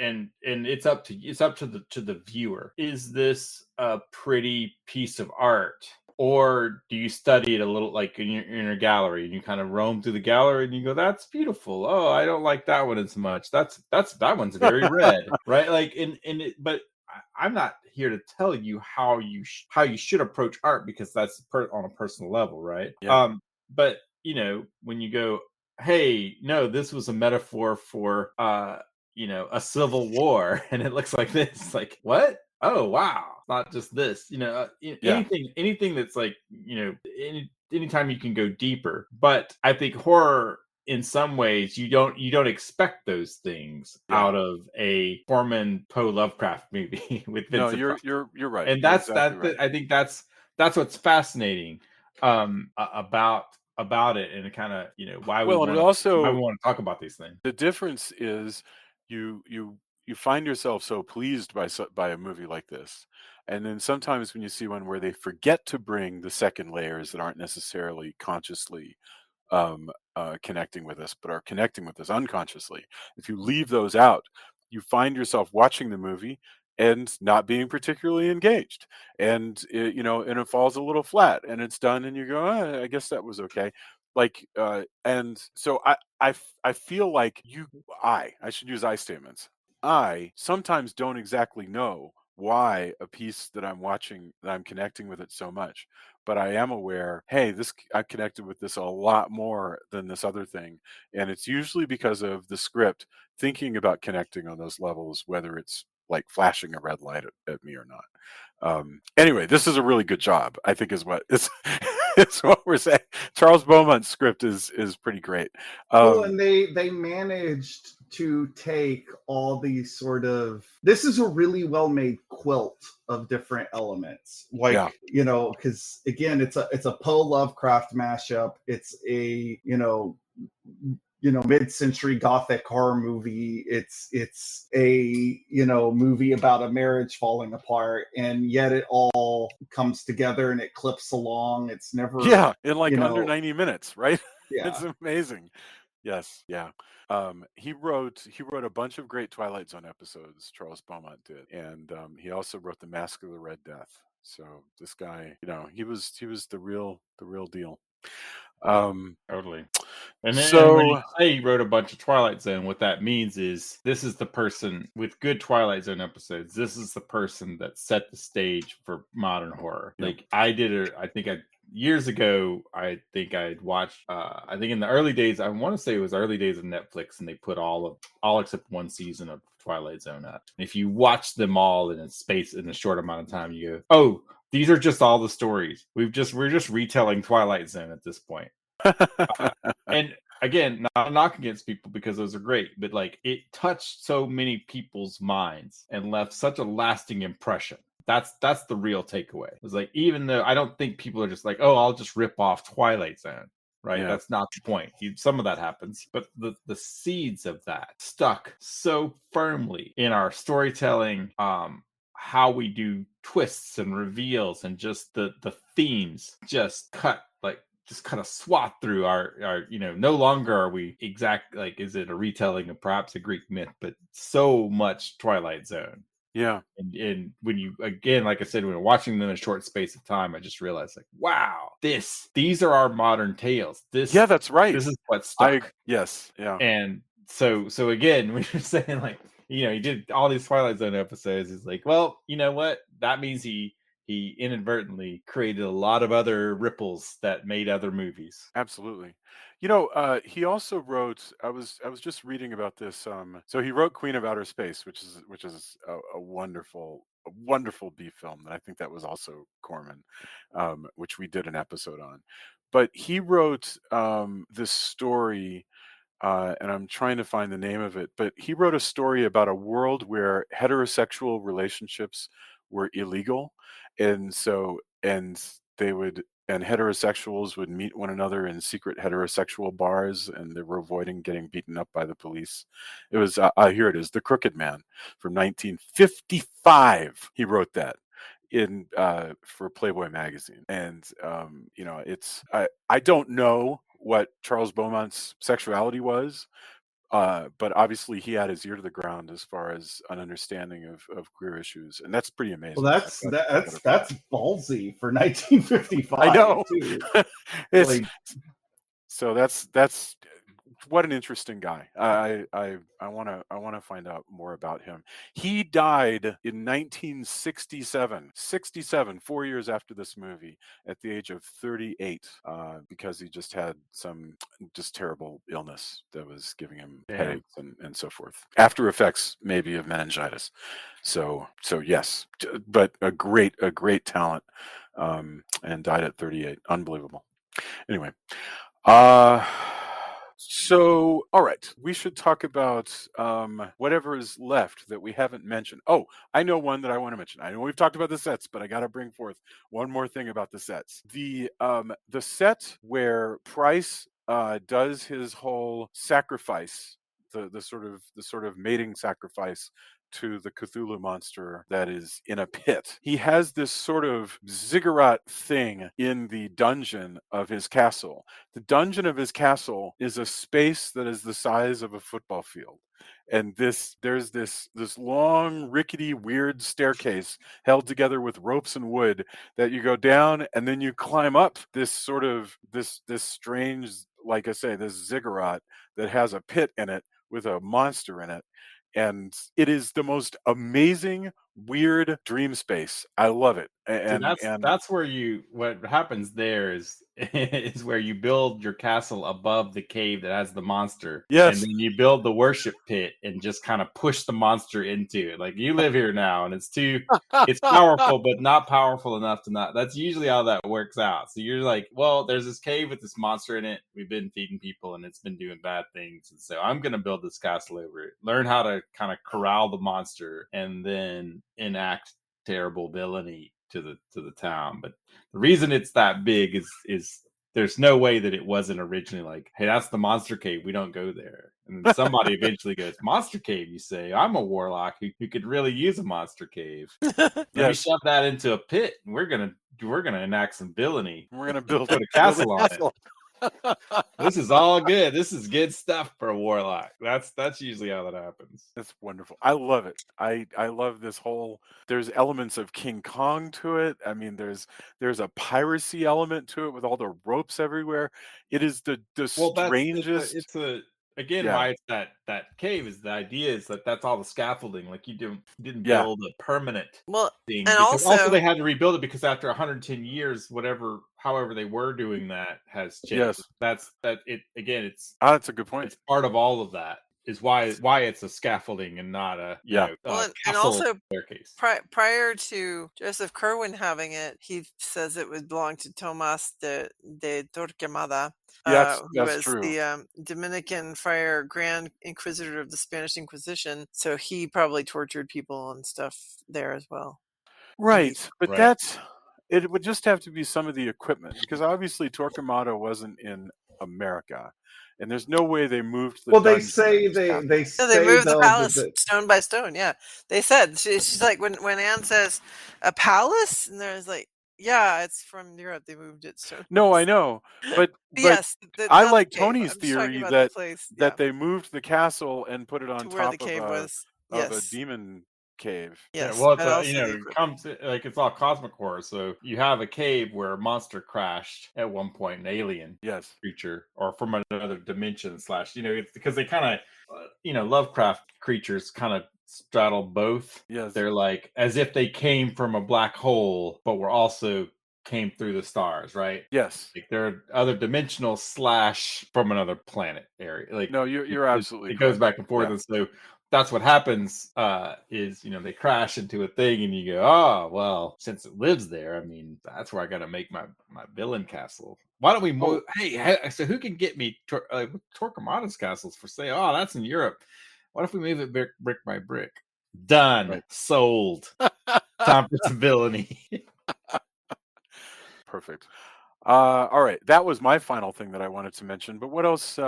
it's up to the viewer. Is this a pretty piece of art, or do you study it a little, like in your gallery, and you kind of roam through the gallery and you go, "That's beautiful. Oh, I don't like that one as much. That one's very red," right? Like, but I'm not here to tell you how you should approach art, because that's on a personal level, right? yeah, But when you go, hey, no, this was a metaphor for a civil war, and it looks like this, like, what? Oh wow, not just this, yeah, anything that's like, anytime you can go deeper. But I think horror, in some ways, you don't expect those things yeah. out of a Corman Poe Lovecraft movie with No, Vincent Price. you're right. And You're that's exactly right. I think that's what's fascinating about it, and kind of why we Well, and it want to also talk about these things. the difference is you find yourself so pleased by a movie like this, and then sometimes when you see one where they forget to bring the second layers that aren't necessarily consciously connecting with us, but are connecting with us unconsciously. If you leave those out, you find yourself watching the movie and not being particularly engaged, and and it falls a little flat, and it's done, and you go, I guess that was okay. Like, and so I feel like I should use I statements. I sometimes don't exactly know why a piece that I'm watching that I'm connecting with it so much, but I am aware, hey, I connected with this a lot more than this other thing, and it's usually because of the script thinking about connecting on those levels, whether it's like flashing a red light at me or not. Anyway, this is a really good job, I think, is what is is what we're saying. Charles Beaumont's script is pretty great. Well, and they managed to take all these sort of, this is a really well made quilt of different elements, like Yeah. because again, it's a Poe Lovecraft mashup. It's a mid-century gothic horror movie. It's a movie about a marriage falling apart, and yet it all comes together and it clips along. It's never Yeah, in like you under know 90 minutes, right? It's yeah. amazing. Yes, yeah. He wrote a bunch of great Twilight Zone episodes, Charles Beaumont did. And he also wrote The Mask of the Red Death. So this guy, he was the real deal. Totally. And when you So say he wrote a bunch of Twilight Zone, what that means is this is the person with good Twilight Zone episodes. This is the person that set the stage for modern horror. Yeah. Like I think years ago, I think I'd watched. I think in the early days, I want to say it was early days of Netflix, and they put all except one season of Twilight Zone up. And if you watch them all in a short amount of time, you go, oh. These are just all the stories. We're just retelling Twilight Zone at this point. And again, not a knock against people because those are great, but like it touched so many people's minds and left such a lasting impression. That's the real takeaway. It was like, even though I don't think people are just like, oh, I'll just rip off Twilight Zone. Right. Yeah. That's not the point. Some of that happens, but the seeds of that stuck so firmly in our storytelling, how we do twists and reveals, and just the themes just kind of swat through our no longer are we exact, like, is it a retelling of perhaps a Greek myth, but so much Twilight Zone. Yeah. And when you, again, like I said, when we're watching them in a short space of time, I just realized, like, wow, these are our modern tales. Yeah, that's right. This is what stuck. Yes. Yeah. And so again, when you're saying, like, he did all these Twilight Zone episodes, it's like, well, you know what? That means he inadvertently created a lot of other ripples that made other movies. Absolutely. He also wrote. I was just reading about this. So he wrote Queen of Outer Space, which is a wonderful B film that I think that was also Corman, which we did an episode on. But he wrote this story, and I'm trying to find the name of it. But he wrote a story about a world where heterosexual relationships were illegal, and so and they would and heterosexuals would meet one another in secret heterosexual bars, and they were avoiding getting beaten up by the police. It was here it is, The Crooked Man from 1955. He wrote that in for Playboy magazine, and it's I don't know what Charles Beaumont's sexuality was, but obviously he had his ear to the ground as far as an understanding of queer issues, and that's pretty amazing. Well, that's ballsy for 1955. I know. Too. It's Like, so that's what an interesting guy. I want to find out more about him. He died in 1967, 67, 4 years after this movie, at the age of 38, because he just had some just terrible illness that was giving him headaches and so forth. After effects, maybe, of meningitis. So yes, but a great talent, and died at 38. Unbelievable. Anyway. Uh So, all right, we should talk about whatever is left that we haven't mentioned. Oh, I know one that I want to mention. I know we've talked about the sets, but I got to bring forth one more thing about the sets. The set where Price does his whole sacrifice, the sort of mating sacrifice to the Cthulhu monster that is in a pit. He has this sort of ziggurat thing in the dungeon of his castle. The dungeon of his castle is a space that is the size of a football field. And there's this long, rickety, weird staircase held together with ropes and wood that you go down, and then you climb up this sort of this strange, like I say, this ziggurat that has a pit in it with a monster in it. And it is the most amazing, weird dream space. I love it. See, And that's where what happens there is is where you build your castle above the cave that has the monster, and yes, then you build the worship pit and just kind of push the monster into it. Like you live here now, and it's powerful, but not powerful enough to not. That's usually how that works out. So you're like, well, there's this cave with this monster in it. We've been feeding people, and it's been doing bad things, and so I'm gonna build this castle over it. Learn how to kind of corral the monster, and then enact terrible villainy to the town. But the reason it's that big is there's no way that it wasn't originally like, hey, that's the monster cave. We don't go there. And then somebody eventually goes, monster cave, you say? I'm a warlock who could really use a monster cave. Let me yes, shove that into a pit, and we're gonna enact some villainy. we're gonna build Put a build a castle on it. castle. This is all good. This is good stuff for a warlock. That's usually how that happens. That's wonderful. I love it. I love this whole. There's elements of King Kong to it. I mean, there's a piracy element to it with all the ropes everywhere. It is the Well, strangest. it's a again Yeah, why it's that cave is the idea is that that's all the scaffolding. Like you didn't yeah, build a permanent Well, thing and because also also they had to rebuild it because after 110 years, however they were doing that has changed. yes. That's that it again. That's a good point. It's part of all of that is why it's a scaffolding and not a Yeah, well, a and castle also staircase. prior to Joseph Kerwin having it, he says it would belong to Tomas de Torquemada, who that's was true. the Dominican friar Grand Inquisitor of the Spanish Inquisition. So he probably tortured people and stuff there as well. And he, Right, but Right. it would just have to be some of the equipment because obviously Torquemada wasn't in America, and there's no way they moved the Well, they dungeon of say his they castle. they no, they say moved the though that palace stone by stone. Yeah, they said she's like when Anne says a palace, and there's like, yeah, it's from Europe. They moved it stone by No, I stone. know, but But but yes, I not the like cave. Tony's I'm just talking theory about the that place. Yeah, they moved the castle and put it on to where the top cave was. of a Yes, demon cave. Yeah, yes, well, it's and also the it equipment. comes like it's all cosmic horror. So you have a cave where a monster crashed at one point, an alien Yes, creature, or from another dimension slash. It's because they kind of, Lovecraft creatures kind of straddle both. yes, They're like as if they came from a black hole, but were also came through the stars, right? yes. Like they're other dimensional slash from another planet area. Like No, you're absolutely it goes correct. back and forth, Yeah, and so that's what happens. Is they crash into a thing, and you go, oh well, since it lives there, I mean, that's where I got to make my villain castle. Why don't we move? oh, Hey, so who can get me Torquemada's castles for sale? Oh, that's in Europe. What if we move it brick by brick? Done, right. sold. Time for some villainy. Perfect. All right, that was my final thing that I wanted to mention. But what else?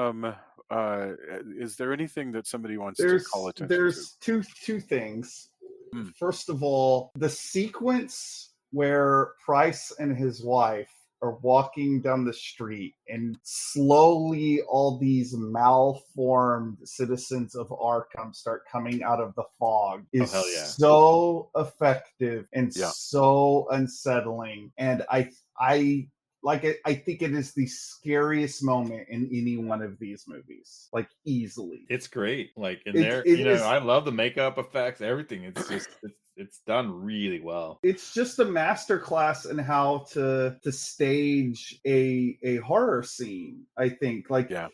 Is there anything that somebody wants to call attention to? there's two things. Hmm. First of all, the sequence where Price and his wife are walking down the street and slowly all these malformed citizens of Arkham start coming out of the fog is hell yeah. so effective and Yeah. so unsettling. And I think it is the scariest moment in any one of these movies, like easily. It's great. Like in It, there, it is I love the makeup effects, everything. It's just it's done really well. it's just a masterclass in how to stage a horror scene. I think, like, Yeah,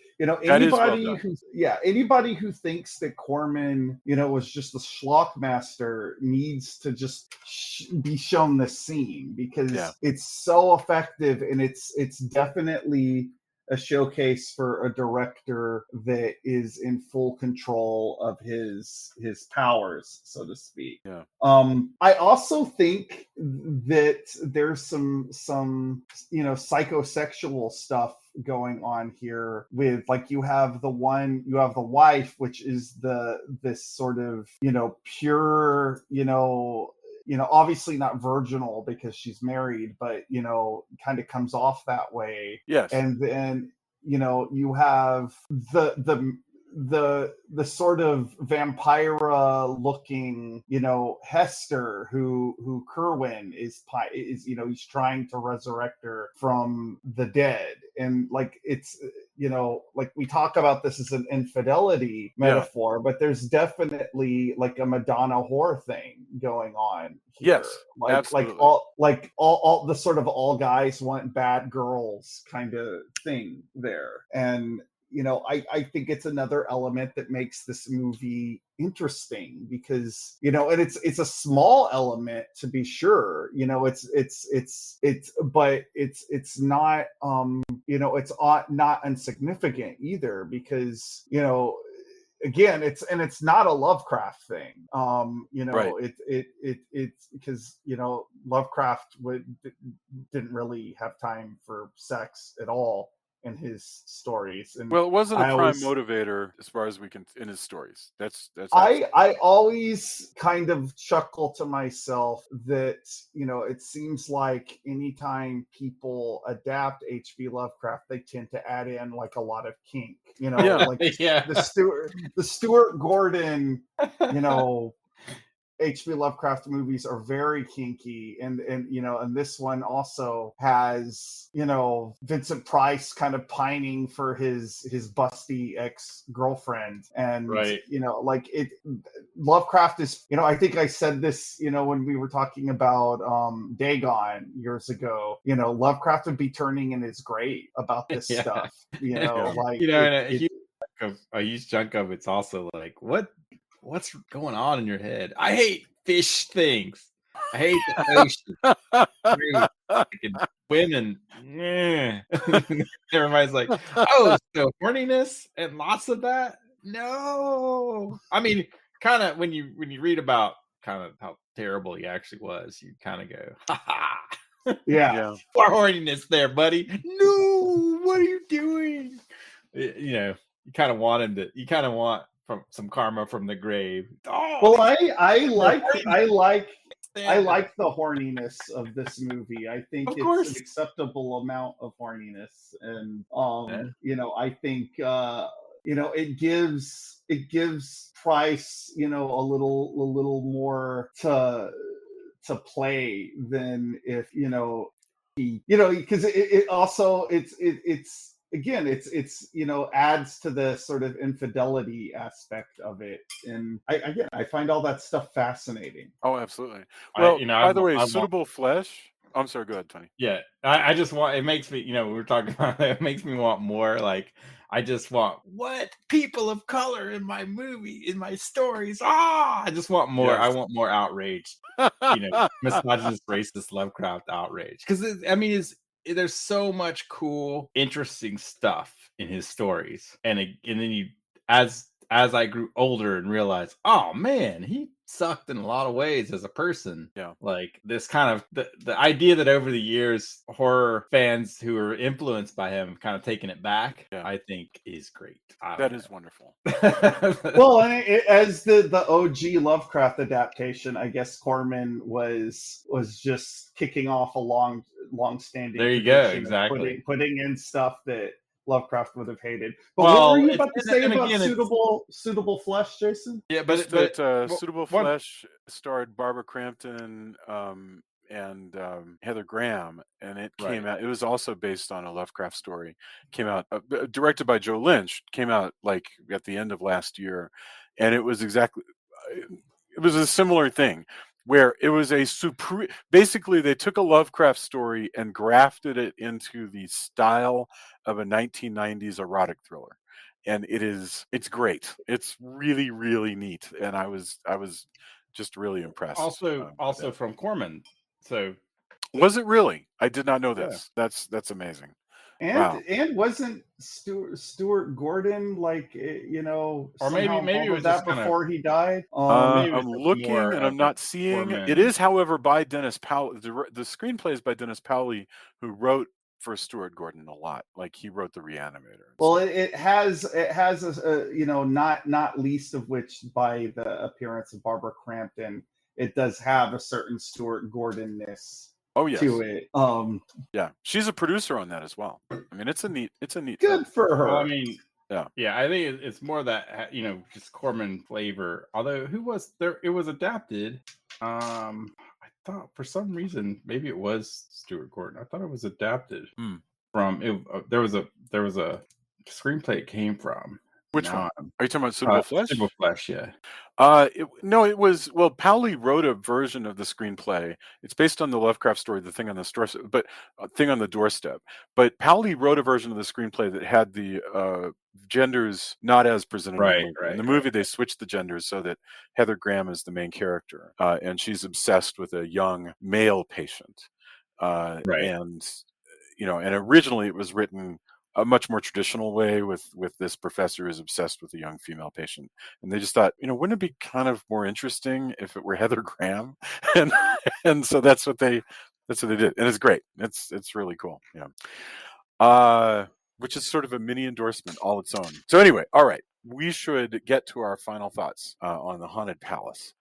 that is well done. anybody who thinks that Corman was just a schlock master needs to just be shown this scene because Yeah. it's so effective, and it's definitely a showcase for a director that is in full control of his powers, so to speak. Yeah. I also think that there's some psychosexual stuff going on here with, like, you have the wife, which is this sort of pure, obviously not virginal because she's married, but kind of comes off that way. Yes. And then you have the sort of vampira looking Hester, who Kerwin is he's trying to resurrect her from the dead. And like, it's like, we talk about this as an infidelity metaphor, but there's definitely like a Madonna whore thing going on here. Yes, like absolutely. all the sort of all guys want bad girls kind of thing there. And I think it's another element that makes this movie interesting, because and it's a small element, to be sure. But it's not it's not insignificant either, because again, it's not a Lovecraft thing. Right. It's because Lovecraft didn't really have time for sex at all in his stories. And Well, it wasn't a I prime always motivator as far as we can in his stories. That's I always kind of chuckle to myself that it seems like anytime people adapt H.P. Lovecraft, they tend to add in like a lot of kink. Yeah. Like the Stuart Gordon H.P. Lovecraft movies are very kinky, and this one also has Vincent Price kind of pining for his busty ex-girlfriend. And Right. like, Lovecraft is, I think I said this when we were talking about Dagon years ago. Lovecraft would be turning in his grave about this stuff. Like, a huge chunk of it's also like, what's going on in your head? I hate fish things. I hate the ocean. Women. Everybody's like, oh, so horniness and lots of that? No. I mean, kind of when you read about kind of how terrible he actually was, you kind of go, ha ha. Yeah. More horniness there, buddy. No, what are you doing? You kind of want him to. You kind of want some karma from the grave. Oh, well, I like the horniness of this movie. I think it's an acceptable amount of horniness, and I think it gives Price a little more to play than if because it also it's again, it's adds to the sort of infidelity aspect of it. And I find all that stuff fascinating. Oh, absolutely. Well, by the way, Suitable Flesh. I'm sorry, go ahead, Tony. Yeah, I just want, it makes me, we were talking about it makes me want more. Like, I just want, what people of color in my movie, in my stories. I just want more. Yes. I want more outrage. Misogynist, racist Lovecraft outrage. Because there's so much cool, interesting stuff in his stories, and then you, as I grew older and realized, oh man, he sucked in a lot of ways as a person. Yeah, like this kind of the idea that over the years horror fans who are influenced by him kind of taken it back. Yeah. I think is great. That is wonderful. Well, and as the OG Lovecraft adaptation, I guess Corman was just kicking off a long-standing. There you go, exactly. Putting in stuff that Lovecraft would have hated. But what were you about to say about Suitable Flesh, Jason? Yeah, but Suitable Flesh starred Barbara Crampton and Heather Graham, and it came out. It was also based on a Lovecraft story. Came out directed by Joe Lynch. Came out like at the end of last year, and it was a similar thing, where it was basically they took a Lovecraft story and grafted it into the style of a 1990s erotic thriller. And it's great. It's really, really neat. And I was just really impressed. Also from Corman. So was it really? I did not know this. Yeah. That's amazing. Wow. And wasn't Stuart Gordon Or somehow maybe involved it with was just that kind of, before he died? maybe it I'm was just looking more and I'm of a not seeing. It Corman. is, however, by Dennis Powell. The screenplay is by Dennis Powley, who wrote for Stuart Gordon a lot. Like he wrote The Reanimator. And Well, stuff. it has not least of which by the appearance of Barbara Crampton, it does have a certain Stuart Gordon-ness Oh yes, to it. yeah. She's a producer on that as well. I mean, it's a neat film. Good for Well, I her. mean, Yeah. yeah, I think it's more that just Corman flavor. Although who was there? It was adapted. I thought for some reason maybe it was Stuart Gordon. I thought it was adapted Hmm. from it. There was a screenplay it came from. Which one? Now, Are you talking about Suitable Flesh? Suitable Flesh, yeah. No, it was, well, Powley wrote a version of the screenplay. It's based on the Lovecraft story, The Thing on the Doorstep, but Thing on the Doorstep. But Powley wrote a version of the screenplay that had the genders not as presented in the Right, movie. In the right, movie, they switched the genders so that Heather Graham is the main character, and she's obsessed with a young male patient. right. And and originally it was written a much more traditional way with this professor who's obsessed with a young female patient, and they just thought, wouldn't it be kind of more interesting if it were Heather Graham? and and so that's what they did, and it's great. It's really cool. Yeah. Which is sort of a mini endorsement all its own. So anyway, all right, we should get to our final thoughts on the Haunted Palace.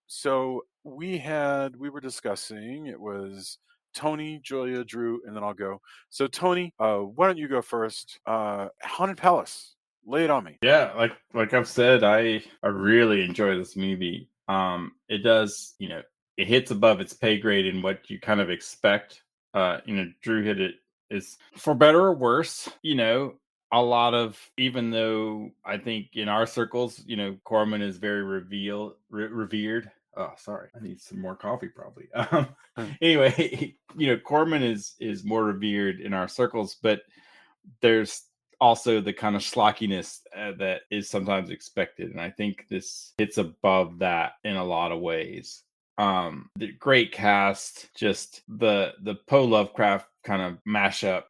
So we were discussing, it was Tony, Julia, Drew, and then I'll go. So Tony, why don't you go first? Haunted Palace, lay it on me. Yeah, like I've said, I really enjoy this movie. It does, it hits above its pay grade in what you kind of expect. Drew hit it, is for better or worse. A lot of, even though I think in our circles, Corman is very revered. Oh, sorry, I need some more coffee probably. Anyway, Corman is more revered in our circles, but there's also the kind of schlockiness that is sometimes expected, and I think this hits above that in a lot of ways. The great cast, just the Poe Lovecraft kind of mashup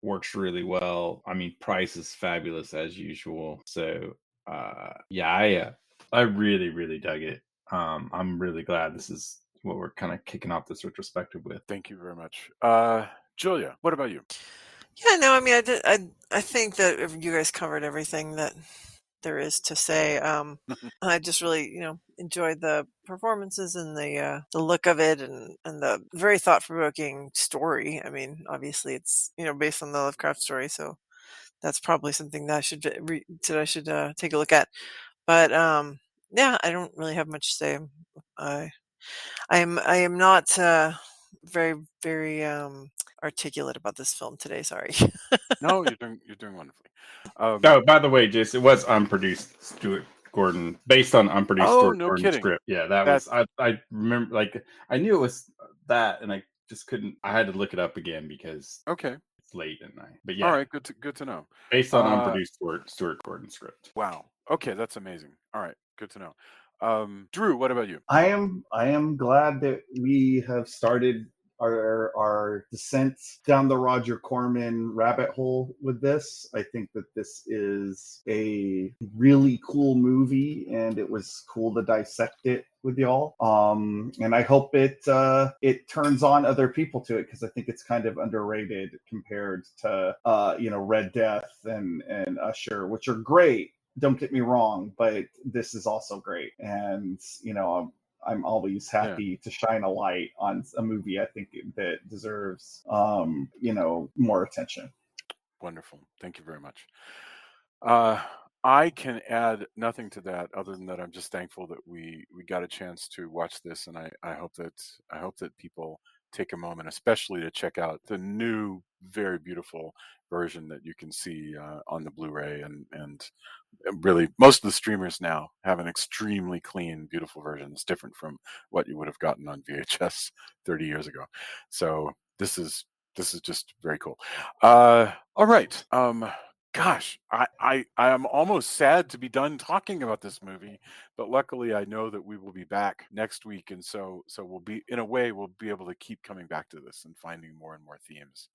works really well. I mean, Price is fabulous as usual. So I really really dug it. I'm really glad this is what we're kind of kicking off this retrospective with. Thank you very much. Julia, what about you? Yeah, no, I mean, I think that you guys covered everything that there is to say. I just really, enjoyed the performances and the look of it, and the very thought provoking story. I mean, obviously, it's based on the Lovecraft story, so that's probably something that I should take a look at. But yeah, I don't really have much to say. I I am not very very articulate about this film today. Sorry. No, you're doing wonderfully. Oh, by the way, Jason, it was unproduced Stuart Gordon, based on unproduced Oh, Stuart no Gordon kidding. script. Yeah, that That was I remember, like, I knew it was that, and I just couldn't. I had to look it up again because okay. it's late at night. But All yeah, right, good to know. based on unproduced Stuart Gordon script. Wow. Okay, that's amazing. All right, good to know. Drew, what about you? I am glad that we have started our descent down the Roger Corman rabbit hole with this. I think that this is a really cool movie, and it was cool to dissect it with y'all. And I hope it turns on other people to it, because I think it's kind of underrated compared to Red Death and Usher, which are great. Don't get me wrong, but this is also great. And I'm always happy to shine a light on a movie I think that deserves more attention. Wonderful. Thank you very much. I can add nothing to that other than that I'm just thankful that we got a chance to watch this, and I hope that people take a moment, especially to check out the new, very beautiful version that you can see on the Blu-ray, and really most of the streamers now have an extremely clean, beautiful version that's different from what you would have gotten on VHS 30 years ago. So this is just very cool. All right. Gosh, I am almost sad to be done talking about this movie, but luckily I know that we will be back next week, and so we'll be in a way we'll be able to keep coming back to this and finding more and more themes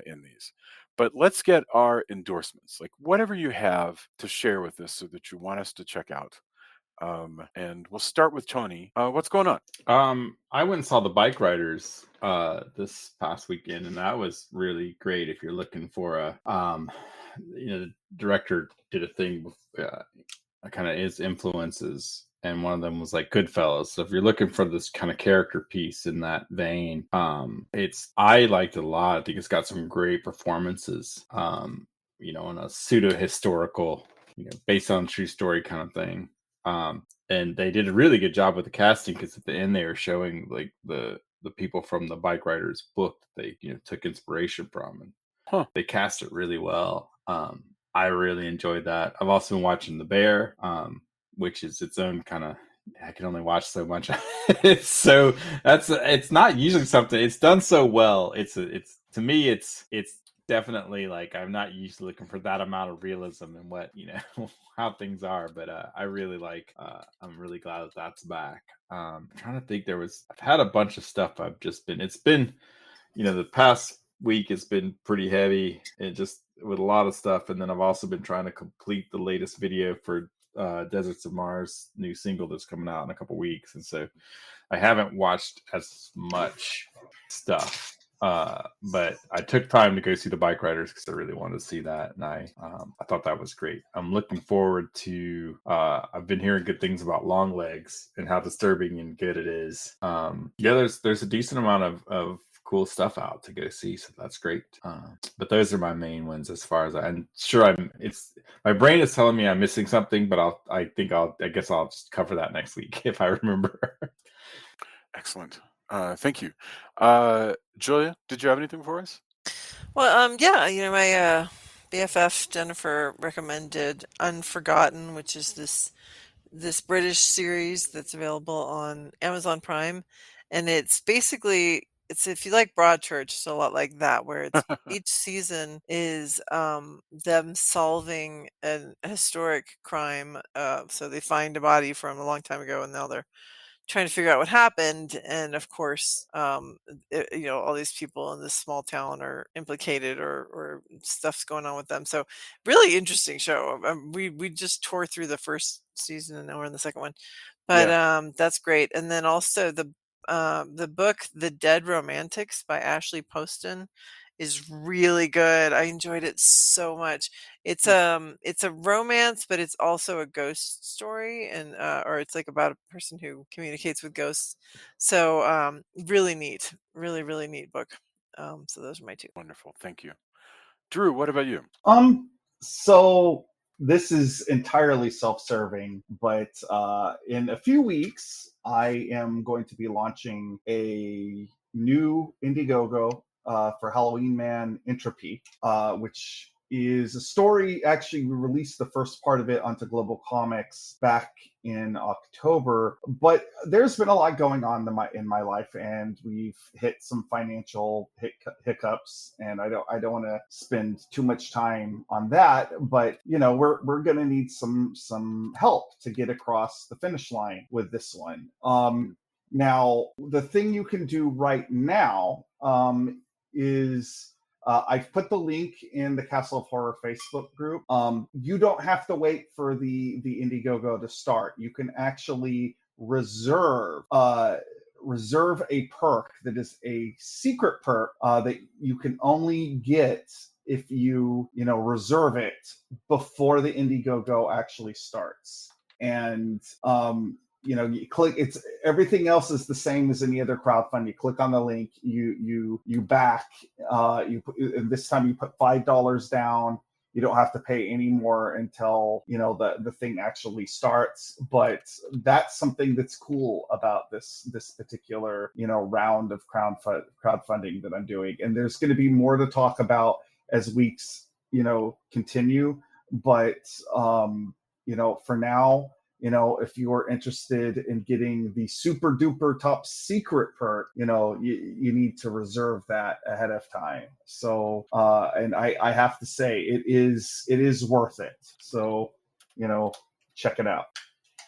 in these. But let's get our endorsements, like whatever you have to share with us, so that you want us to check out. And we'll start with Tony. What's going on? I went and saw the Bike Riders this past weekend, and that was really great. If you're looking for the director did a thing with kind of his influences, and one of them was like Goodfellas. So if you're looking for this kind of character piece in that vein, I liked it a lot. I think it's got some great performances. In a pseudo historical, based on true story kind of thing. And they did a really good job with the casting, because at the end they were showing like the people from the Bike Riders book that they took inspiration from, and Huh. they cast it really well. I really enjoyed that. I've also been watching The Bear, which is its own kind of. I can only watch so much. It's not usually something. It's done so well. It's to me it's definitely like I'm not usually looking for that amount of realism in what how things are, but I really like. I'm really glad that that's back. I'm trying to think. I've had a bunch of stuff. It's been the past week has been pretty heavy, and just with a lot of stuff. And then I've also been trying to complete the latest video for Deserts of Mars new single that's coming out in a couple weeks, and so I haven't watched as much stuff. But I took time to go see the Bike Riders because I really wanted to see that, and I thought that was great. I'm looking forward to. I've been hearing good things about Long Legs and how disturbing and good it is. There's a decent amount of cool stuff out to go see, so that's great. But those are my main ones as far as I'm sure. It's my brain is telling me I'm missing something, but I guess I'll just cover that next week if I remember. Excellent. Thank you. Julia, did you have anything for us? Well, yeah, my BFF Jennifer recommended Unforgotten, which is this British series that's available on Amazon Prime, and it's basically if you like Broadchurch, it's a lot like that, where it's each season is them solving a historic crime. So they find a body from a long time ago, and now they're trying to figure out what happened, and of course all these people in this small town are implicated, or stuff's going on with them. So really interesting show. We just tore through the first season, and now we're in the second one, but that's great. And then also the book The Dead Romantics by Ashley Poston is really good. I enjoyed it so much. It's a romance, but it's also a ghost story, and or it's like about a person who communicates with ghosts. So really neat, really neat book. So those are my two. Wonderful. Thank you. Drew, what about you? So this is entirely self-serving, but in a few weeks, I am going to be launching a new Indiegogo for Halloween Man Entropy, which is a story. Actually, we released the first part of it onto Global Comics back in October, but there's been a lot going on in my life, and we've hit some financial hiccups, and I don't want to spend too much time on that, but we're going to need some help to get across the finish line with this one. Now, the thing you can do right now is I've put the link in the Castle of Horror Facebook group. You don't have to wait for the Indiegogo to start. You can actually reserve a perk that is a secret perk that you can only get if you reserve it before the Indiegogo actually starts. And you click. It's everything else is the same as any other crowdfund. You click on the link, you back. And this time you put $5 down. You don't have to pay any more until the thing actually starts. But that's something that's cool about this particular round of crowdfunding that I'm doing. And there's going to be more to talk about as weeks continue. But for now, if you are interested in getting the super duper top secret perk, you need to reserve that ahead of time. So, and I have to say, it is worth it. So, check it out.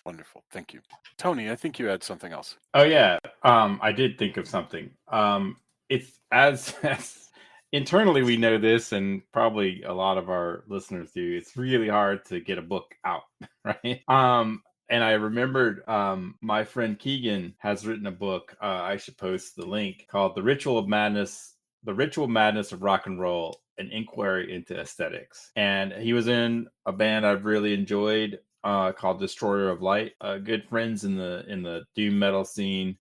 Wonderful. Thank you. Tony, I think you had something else. Oh yeah, I did think of something. It's as internally we know this, and probably a lot of our listeners do. It's really hard to get a book out, right? And I remembered my friend Keegan has written a book. I should post the link, called "The Ritual of Madness: The Ritual Madness of Rock and Roll: An Inquiry into Aesthetics." And he was in a band I've really enjoyed, called Destroyer of Light. Good friends in the doom metal scene.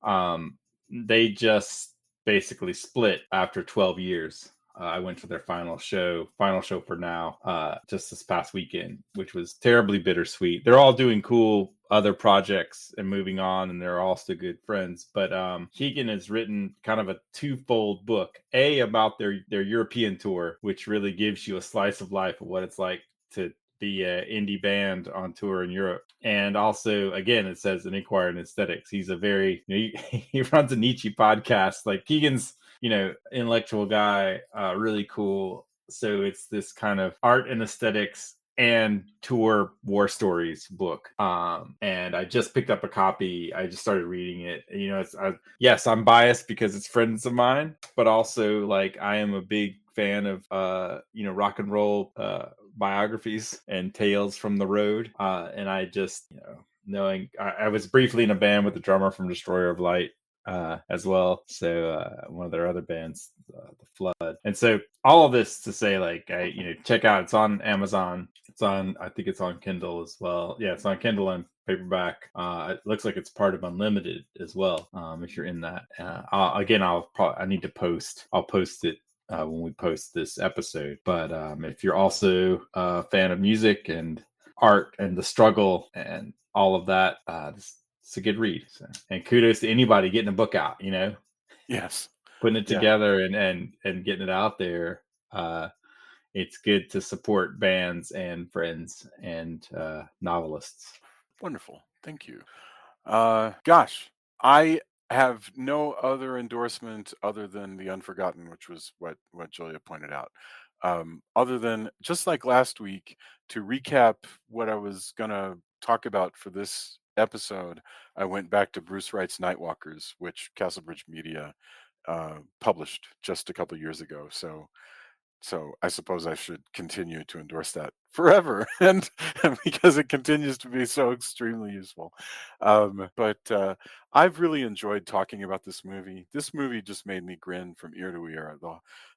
They just basically split after 12 years. I went to their final show for now, just this past weekend, which was terribly bittersweet. They're all doing cool other projects and moving on, and they're all still good friends. But Keegan has written kind of a twofold book: about their European tour, which really gives you a slice of life of what it's like to be an indie band on tour in Europe. And also, again, it says an inquiry in aesthetics. He's a very, he runs a Nietzsche podcast. Like, Keegan's, intellectual guy, really cool. So it's this kind of art and aesthetics and tour war stories book. And I just picked up a copy. I just started reading it. Yes, I'm biased because it's friends of mine, but also, like, I am a big fan of rock and roll biographies and tales from the road. And I just, knowing I was briefly in a band with the drummer from Destroyer of Light as well. So one of their other bands, The Flood. And so all of this to say, like, check out, it's on Amazon. I think it's on Kindle as well. Yeah, it's on Kindle and paperback. It looks like it's part of Unlimited as well. If you're in that, I need to post. I'll post it when we post this episode. But if you're also a fan of music and art and the struggle and all of that, it's a good read. So, and kudos to anybody getting a book out, Yes. putting it Yeah. together and getting it out there. It's good to support bands and friends and novelists. Wonderful. Thank you. Gosh, I have no other endorsement other than The Unforgotten, which was what Julia pointed out. Other than, just like last week, to recap what I was gonna talk about for this episode, I went back to Bruce Wright's Nightwalkers, which Castlebridge Media published just a couple years ago. So I suppose I should continue to endorse that forever, and because it continues to be so extremely useful. But I've really enjoyed talking about this movie. This movie just made me grin from ear to ear.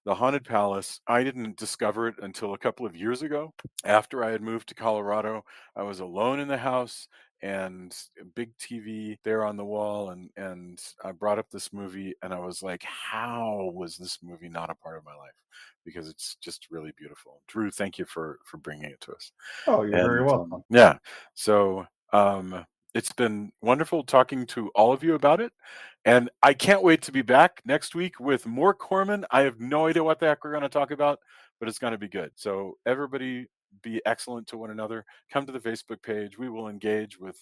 The Haunted Palace, I didn't discover it until a couple of years ago. After I had moved to Colorado, I was alone in the house and a big TV there on the wall, and I brought up this movie, and I was like, how was this movie not a part of my life? Because it's just really beautiful. Drew, thank you for bringing it to us. Oh, you're very And welcome. yeah, so it's been wonderful talking to all of you about it, and I can't wait to be back next week with more Corman. I have no idea what the heck we're going to talk about, but it's going to be good. So everybody, be excellent to one another. Come to the Facebook page. We will engage with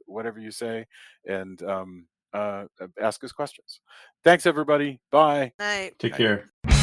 whatever you say, and ask us questions. Thanks, everybody. Bye. Night. Take Night. care.